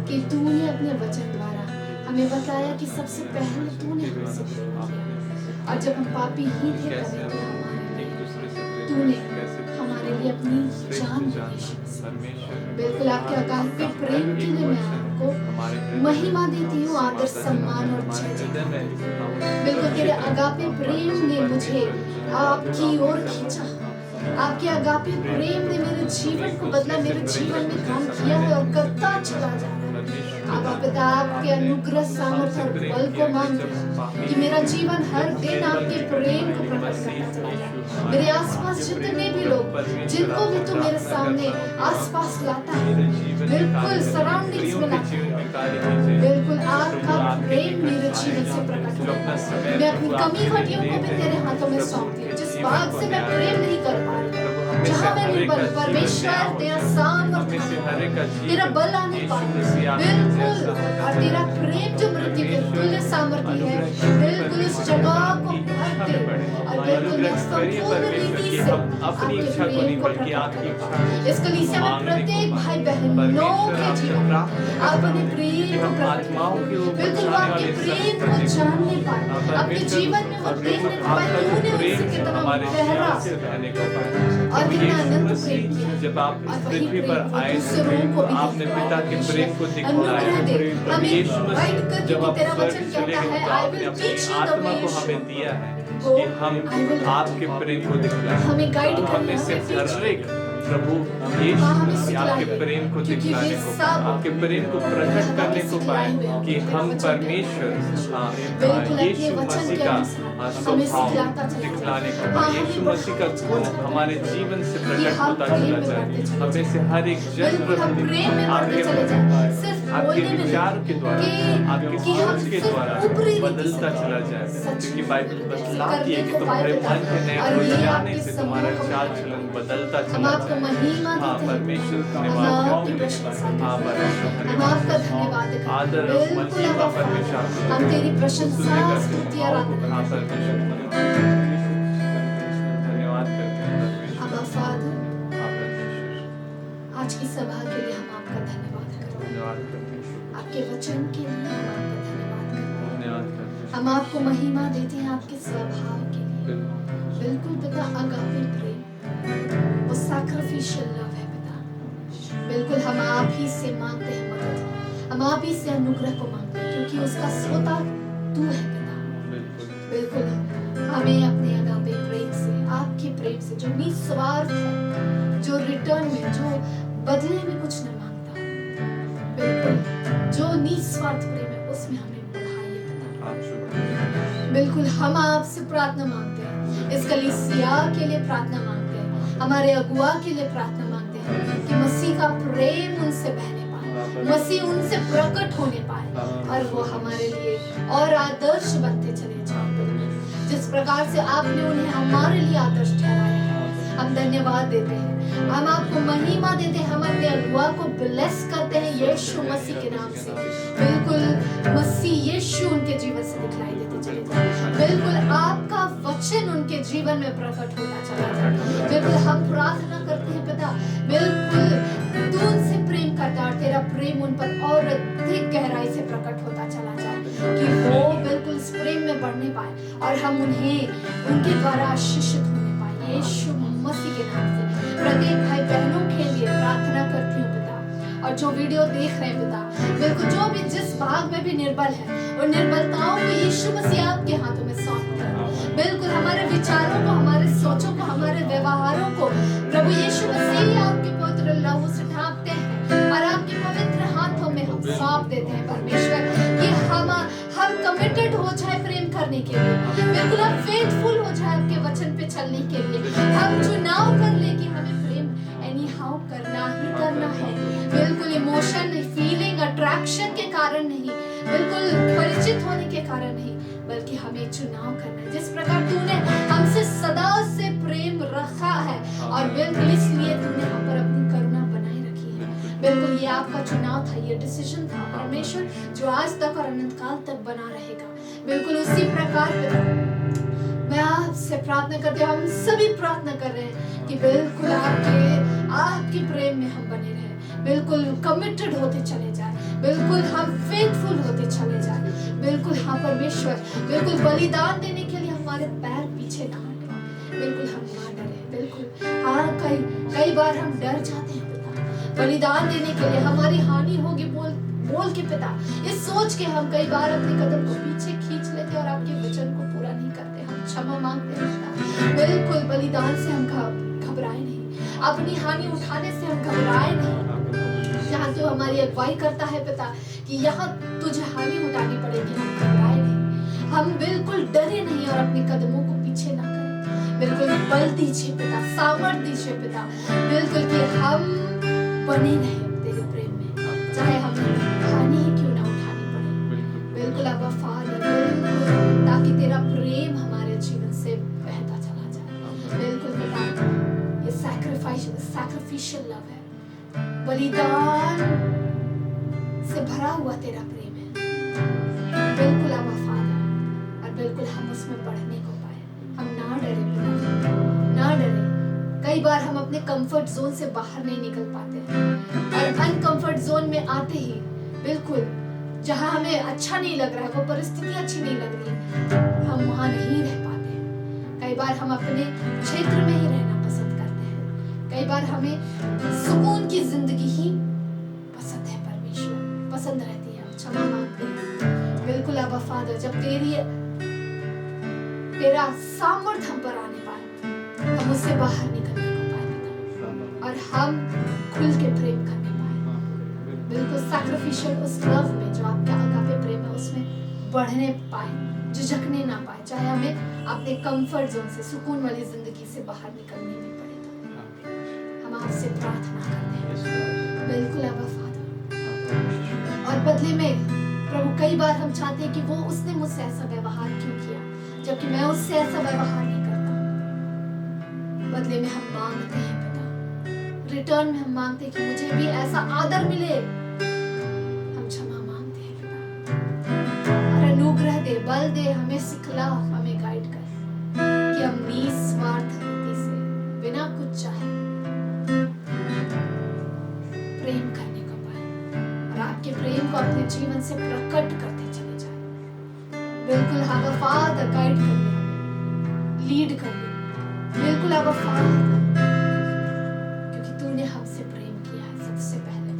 S1: कि तूने अपने वचन द्वारा हमें बताया कि सबसे पहले तूने हमसे प्रेम किया और जब हम पापी ही थे तूने हमारे लिए अपनी जान दी। बिल्कुल आपके अगाधे प्रेम के लिए मैं आपको महिमा देती हूँ, आदर, सम्मान और जय। बिल्कुल तेरे अगापे प्रेम ने मुझे आपकी ओर खींचा। आपके अगापे प्रेम ने मेरे जीवन को बदला, मेरे जीवन में काम किया है और करता चला जा रहा है। आबा पिता, आपके अनुग्रह, सामर्थ और बल को मांगते हैं कि मेरा जीवन हर दिन आपके प्रेम को प्रकट करता चला जाए। मेरे आसपास जितने भी लोग, जिनको भी तू मेरे सामने आसपास लाता है, बिल्कुल सराउंडिंग्स में लाता है, बिल्कुल आपका प्रेम मेरे जीवन से प्रकट होता है। मैं अपनी कमी घटियों को भी तेरे हाथों में सौंपती हूँ। जिस बात से मैं प्रेम नहीं कर पा रही, जहाँ मैं निर्बल, परमेश्वर तेरा सामर्थ, तेरा बल आने पाए, बिल्कुल, और तेरा प्रेम जो मृत्यु के तुल्य सामर्थ्य है, बिल्कुल उस जगह को भर दे और बिल्कुल संपूर्ण रीति से
S5: अपनी इच्छा को नहीं बल्कि आपकी इच्छा।
S1: इस कलीसिया में प्रत्येक भाई बहनों के जीवन अपने प्रेम को प्रकट करें, बिल्कुल वो आपके प्रेम को जानने पाए, अपने जीवन में वो देखने पाए तूने उनसे कितना गहरा और कितना अनंत प्रेम किया।
S5: जब आप इस पृथ्वी पर आए
S1: दूसरों को भी
S5: आपने पिता के प्रेम को दिखलाया।
S1: हमें
S5: यीशु मसीह
S1: करके
S5: जब आप
S1: तेरा
S5: स्वर्ग
S1: वचन
S5: चले
S1: कहता
S5: गए
S1: है,
S5: तो
S1: I
S5: आपने
S1: will
S5: अपनी
S1: teach you the
S5: आत्मा
S1: way
S5: को
S1: you
S5: हमें
S1: should
S5: दिया है
S1: go.
S5: कि हम
S1: I will
S5: आपके प्रेम को दिखलाएं।
S1: हमें गाइड करना,
S5: हमें से
S1: हमें teach
S5: हर एक प्रभु
S1: हाँ,
S5: यीशु
S1: हमें
S5: मसीह आपके
S1: सिखलाइए,
S5: प्रेम को
S1: क्योंकि
S5: दिखलाने
S1: वे
S5: को
S1: सब
S5: आपके प्रेम को प्रकट करने को पाए कि हम परमेश्वर
S1: बिल्कुल
S5: यीशु
S1: अपने वचन
S5: मसीह
S1: के
S5: का
S1: अनुसार हमें
S5: स्वभाव
S1: सिखलाता चला जाए।
S5: दिखलाने को
S1: हाँ,
S5: पाए। यीशु
S1: हमें
S5: मसीह का
S1: बढ़ाता
S5: गुण
S1: चला जाए।
S5: हमारे जीवन से
S1: कि
S5: प्रकट
S1: हम
S5: होता
S1: प्रेम
S5: चला
S1: में
S5: जाए।
S1: बढ़ते चले
S5: हमें से हर एक जन
S1: बिल्कुल हम
S5: प्रति
S1: प्रेम में बढ़ते
S5: आपके
S1: चले जाए, सिर्फ
S5: आपके
S1: बोलने में
S5: विचार
S1: नहीं,
S5: के द्वारा आपके
S1: कि हम
S5: सोच के
S1: सिर्फ
S5: द्वारा
S1: ऊपरी रीति
S5: बदलता
S1: से
S5: चला जाए।
S1: सच
S5: क्योंकि
S1: में
S5: बाइबल बतलाती है कि
S1: करने को
S5: तुम्हारे
S1: पाए
S5: मन के नए
S1: और
S5: हो
S1: ये
S5: जाने
S1: आपके
S5: से तुम्हारा
S1: समूह को
S5: चाल
S1: पाए।
S5: चलन बदलता
S1: हम
S5: चला
S1: आपको
S5: जाए।
S1: महिमा
S5: हाँ
S1: देते हैं,
S5: परमेश्वर
S1: हम
S5: धन्यवाद
S1: आपकी
S5: करते
S1: प्रशंसा
S5: हैं। हाँ
S1: करते हैं,
S5: परमेश्वर
S1: हम आपका धन्यवाद करते हैं।
S5: आदर और
S1: बिल्कुल
S5: महिमा
S1: आप
S5: परमेश्वर आपको
S1: हम तेरी
S5: स्तुति
S1: प्रशंसा,
S5: करते
S1: स्तुति,
S5: हैं।
S1: आराधना
S5: हाँ
S1: करते हैं।
S5: परमेश्वर धन्यवाद करते हैं परमेश्वर।
S1: अब्बा फादर,
S5: हाँ परमेश्वर
S1: आज की सभा के लिए हम आपका धन्यवाद करते हैं,
S5: धन्यवाद करते हैं।
S1: आपके वचन के लिए हम आपका धन्यवाद करते हैं।
S5: धन्यवाद करते हैं।
S1: हम आपको महिमा देते हैं आपके स्वभाव के लिए। बिल्कुल पिता, अगापे प्रेम, वो सैक्रिफिशियल लव है पिता। बिल्कुल हम आप ही से मांगते हैं मदद, हम आप ही से अनुग्रह को मांगते हैं, क्योंकि उसका श्रोता तू है पिता। बिल्कुल हमें अपने अगापे प्रेम से, आपके प्रेम से जो निस्वार्थ है, जो रिटर्न में, जो बदले में कुछ न मांगता, बिल्कुल जो निस्वार्थ प्रेम है उसमें हमें बढ़ाइए पिता। बिल्कुल हम आपसे प्रार्थना मांगते हैं, इस कलीसिया के लिए प्रार्थना मांगते हैं, हमारे अगुआ के लिए प्रार्थना मांगते हैं कि मसीह का प्रेम उनसे बहने पाए, मसीह उनसे प्रकट होने पाए और वो हमारे लिए और आदर्श बनते चले जाए। जिस प्रकार से आपने उन्हें हमारे लिए आदर्श ठहराया है, हम धन्यवाद देते हैं, हम आपको महिमा देते हैं, हम अपने अगुआ को ब्लेस करते हैं यीशु मसीह के नाम से। बिल्कुल मसीह यीशु उनके जीवन से दिखलाई देते चले जाए, बिल्कुल आपका वचन उनके जीवन में प्रकट होता चला जाए। बिल्कुल हम प्रार्थना करते हैं पिता, बिल्कुल तू उनसे प्रेम करता और तेरा प्रेम उन पर और अधिक गहराई से प्रकट होता चला जाए, कि वो बिल्कुल इस प्रेम में बढ़ने पाए और हम उन्हें उनके द्वारा आशीषित होने पाए यीशु मसीह के नाम से। प्रत्येक भाई बहनों के लिए प्रार्थना करती हूँ पिता, और जो वीडियो देख रहे हैं पिता, बिल्कुल जो भी जिस भाग में भी निर्बल है, उन निर्बलताओं को यीशु मसीह आपके हाथों में सौंपते हैं। बिल्कुल हमारे विचारों को, हमारे सोचों को, हमारे व्यवहारों को प्रभु यीशु मसीह आपके पवित्र लहू से ढांपते हैं और आपके पवित्र हाथों में हम सौंप देते हैं परमेश्वर, कि हम कमिट कमिटेड हो जाए प्रेम करने के लिए, बिल्कुल हम फेथफुल हो जाए आपके वचन पे चलने के लिए। हम चुनाव कर ले कि हमें प्रेम एनी हाउ करना ही करना है, बिल्कुल इमोशन, फीलिंग, अट्रैक्शन के कारण नहीं, बिल्कुल परिचित होने के कारण नहीं, बल्कि हमें चुनाव करना है। जिस प्रकार तूने हमसे सदा से प्रेम रखा है और बिल्कुल इसलिए तूने हम पर अपनी करुणा बनाए रखी है। बिल्कुल ये आपका चुनाव था, ये डिसीजन था परमेश्वर, जो आज तक और अनंत काल तक बना रहेगा। बिल्कुल उसी प्रकार मैं आपसे प्रार्थना करते हैं, हम सभी प्रार्थना कर रहे हैं कि बिल्कुल आपके प्रेम में हम बने रहें, बिल्कुल कमिटेड होते चले जाए, बिल्कुल हम फेथफुल होते चले जाए। बिल्कुल हाँ परमेश्वर, बिल्कुल बलिदान देने के लिए हमारे पैर पीछे ना हटे, बिल्कुल हम ना डरे। बिल्कुल हाँ कई बार हम डर जाते हैं पिता, बलिदान देने के लिए हमारी हानि होगी बोल के पिता, इस सोच के हम कई बार अपने कदम को पीछे खींच लेते और आपके वचन को पूरा नहीं करते। हम क्षमा मांगते हैं पिता, बिल्कुल बलिदान से हम घबराए नहीं, अपनी हानि उठाने से हम घबराए नहीं। जहाँ तू हमारी अगुवाई करता है पिता कि यहाँ तुझे हानि उठानी पड़ेगी, हम घबराए नहीं, हम बिल्कुल डरे नहीं और अपने कदमों को पीछे ना करें। बिल्कुल बल दीजिए पिता, सामर्थ दीजिए पिता, बिल्कुल कि हम बने रहें तेरे प्रेम में, चाहे हमें हानि ही क्यों ना उठानी पड़े। बिल्कुल अब्बा फादर, बिल्कुल ताकि तेरा प्रेम हमारे जीवन से बहता चला जाए। बिल्कुल पिता ये सैक्रिफिशियल लव है, बलिदान से भरा हुआ तेरा प्रेम है। बिल्कुल अब्बा फादर, और बिल्कुल हम उसमें बढ़ने को पाए, हम ना डरे पिता, ना डरे। कई बार हम अपने कंफर्ट जोन से बाहर नहीं निकल पाते और अनकंफर्ट जोन में आते ही बिल्कुल जहां हमें अच्छा नहीं लग रहा है, वो परिस्थिति अच्छी नहीं लग रही, हम वहां नहीं रह पाते। कई बार हम अपने क्षेत्र में ही रहना पसंद करते हैं, कई बार हमें सुकून की जिंदगी ही पसंद है परमेश्वर, पसंद रहती है, हम क्षमा मांगते हैं। बिल्कुल अब्बा फादर, जब तेरा सामर्थ हम पर आने पाए, हम उससे बाहर निकलने को पाए और हम खुल के प्रेम करने पाए, बिल्कुल सैक्रिफिशियल उस लव में जो आपका अगापे प्रेम है उसमें बढ़ने पाए, झिझकने ना पाए, चाहे हमें अपने कंफर्ट जोन से, सुकून वाली जिंदगी से बाहर निकलने भी पड़े तो हम आपसे प्रार्थना करते हैं। बिल्कुल अब्बा फादर, और बदले में प्रभु कई बार हम चाहते हैं कि वो उसने मुझसे ऐसा व्यवहार क्यों किया जबकि मैं उससे ऐसा व्यवहार नहीं करता। बदले में हम मांगते हैं पिता, रिटर्न में हम मांगते हैं कि मुझे भी ऐसा आदर मिले। हम क्षमा मांगते हैं पिता, और अनुग्रह दे, बल दे, हमें सिखला, हमें गाइड कर कि हम निस्वार्थ रीति से बिना कुछ चाहे प्रेम करने को पाए और आपके प्रेम को अपने जीवन से प्रकट करते चले जाए। बिल्कुल अब्बा फादर, गाइड कर ले, हमें लीड कर ले, बिल्कुल अब्बा फादर, क्योंकि तूने हमसे प्रेम किया है सबसे पहले,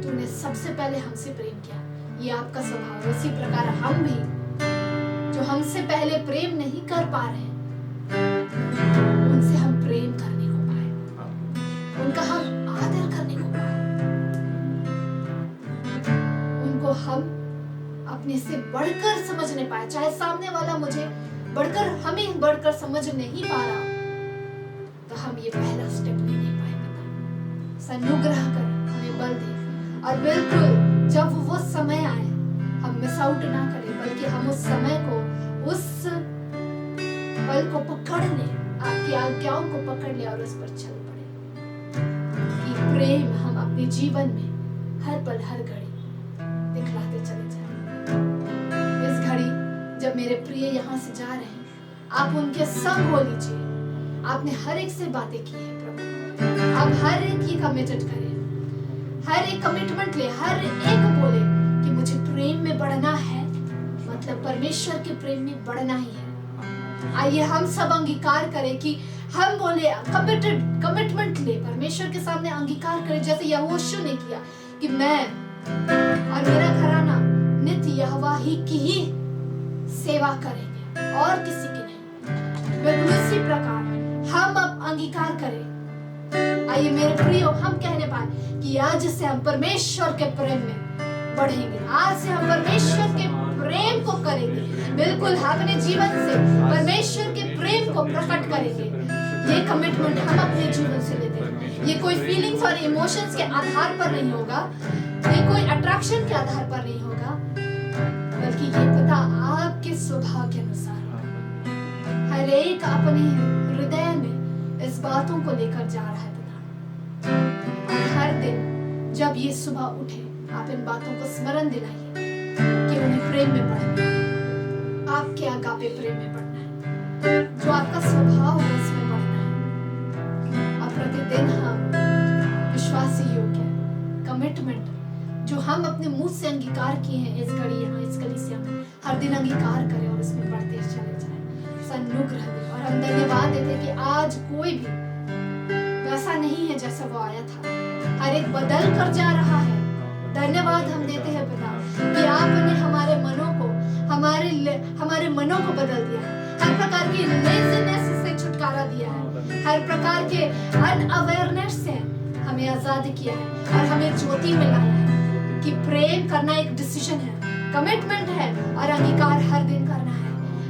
S1: तूने सबसे पहले हमसे प्रेम किया, ये आपका स्वभाव है। उसी प्रकार हम भी जो हमसे पहले प्रेम नहीं कर पा रहे हैं, उनसे हम प्रेम करने को पाए, उनका हम आदर करने को पाए, उनको हम अपने से बढ़कर समझने पाए, चाहे सामने वाला मुझे बढ़कर, हमें बढ़कर समझ नहीं पा रहा, तो हम ये पहला स्टेप ले नहीं पाए पिता। अनुग्रह कर, हमें बल दे, और बिल्कुल जब वो समय आए हम मिस आउट ना करें, बल्कि हम उस समय को, उस पल को पकड़ ले, आपकी आज्ञाओं को पकड़ ले और उस पर चल पड़े कि प्रेम हम अपने जीवन में हर पल हर घड़ी दिखलाते चले जाए। इस घड़ी जब मेरे प्रिय यहाँ से जा रहे हैं, आप उनके संग हो लीजिए। आपने हर एक से बातें की है प्रभु, आप हर एक ही कमिटेड करें, हर एक कमिटमेंट ले, हर एक बोले कि मुझे प्रेम में बढ़ना है, मतलब परमेश्वर के प्रेम में बढ़ना ही है। आइए हम सब अंगीकार करें कि हम बोले कमिटमेंट ले, परमेश्वर के सामने अंगीकार करें, जैसे यहोशू ने किया कि मैं और मेरा घराना नित्य यहोवा ही की ही सेवा करेंगे और किसी की नहीं। बिल्कुल इसी प्रकार हम अब अंगीकार करें। आइए मेरे प्रियो, हम कहने पाए कि आज से हम परमेश्वर के प्रेम में बढ़ेंगे। आज से हम परमेश्वर के प्रेम को करेंगे, बिल्कुल अपने जीवन से परमेश्वर के प्रेम को प्रकट करेंगे। ये कमिटमेंट हम अपने जीवन से लेते हैं। ये कोई फीलिंग्स और इमोशंस के आधार पर नहीं होगा, ये कोई अट्रैक्शन के आधार पर नहीं होगा, बल्कि ये पता आपके स्वभाव के अनुसार होगा। हर एक अपने हृदय में इस बातों को लेकर जा रहा है पिता, और हर दिन जब ये सुबह उठे आप इन बातों को स्मरण दिलाइए कि उन्हें प्रेम में बढ़ना है, आपके आगापे प्रेम में बढ़ना है, जो आपका स्वभाव है उसमें बढ़ना है। और प्रतिदिन हम विश्वासी योग्य कमिटमेंट जो हम अपने मुंह से अंगीकार किए हैं इस घड़ी यहाँ इस कलीसिया में, हर दिन अंगीकार करें और उसमें बढ़ते चले जाएं। अनुग्रह दे। और हम धन्यवाद देते कि आज कोई भी वैसा नहीं है जैसा वो आया था, हर एक बदल कर जा रहा है। धन्यवाद हम देते हैं पिता कि आपने हमारे मनों को बदल दिया है, हर प्रकार की लेजीनेस से छुटकारा दिया है, हर प्रकार के अनअवेयरनेस से हमें आजाद किया है और हमें ज्योति में लाया है कि प्रेम करना एक डिसीजन है, कमिटमेंट है और अंगीकार हर दिन करना है।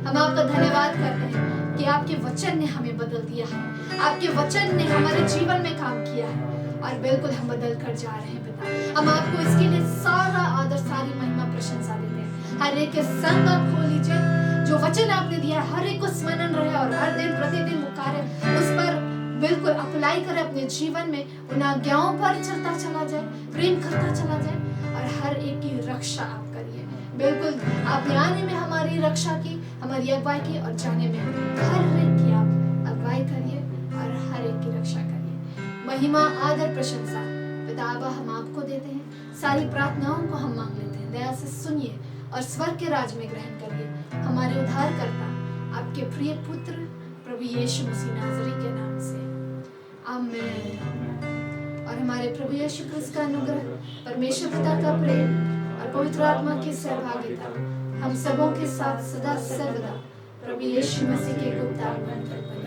S1: हम आपका धन्यवाद करते हैं कि आपके वचन ने हमें बदल दिया है, आपके वचन ने हमारे जीवन में काम किया है और बिल्कुल हम बदल कर जा रहे हैं पिता। हम आपको इसके लिए सारा आदर सारी महिमा प्रशंसा देते हैं। हर एक के संग आप खो लीजिए, जो वचन आपने दिया है हर एक को स्मरण रहे और हर दिन प्रतिदिन वो कार्य उस पर बिल्कुल अप्लाई करें अपने जीवन में, उन आज्ञाओं पर चलता चला जाए, प्रेम करता चला जाए और हर एक की रक्षा आप करिए। बिल्कुल आपने आने में हमारी रक्षा की, हमारी अगुवाई की और जाने में हर एक की आप अगुवाई करिए और हर एक की रक्षा करिए। महिमा आदर प्रशंसा पिता आबा हम आपको देते हैं। सारी प्रार्थनाओं को हम मांग लेते हैं, दया से सुनिए और स्वर्ग के राज में ग्रहण करिए। हमारे उद्धारकर्ता आपके प्रिय पुत्र प्रभु यीशु मसीह नाज़री के नाम से आमीन। और हमारे प्रभु यीशु क्रिस्त का अनुग्रह, परमेश्वर पिता का प्रेम और पवित्र आत्मा की सहभागिता हम सबों के साथ सदा सर्वदा प्रभु यीशु मसीह के गुप्त आगमन तक बनी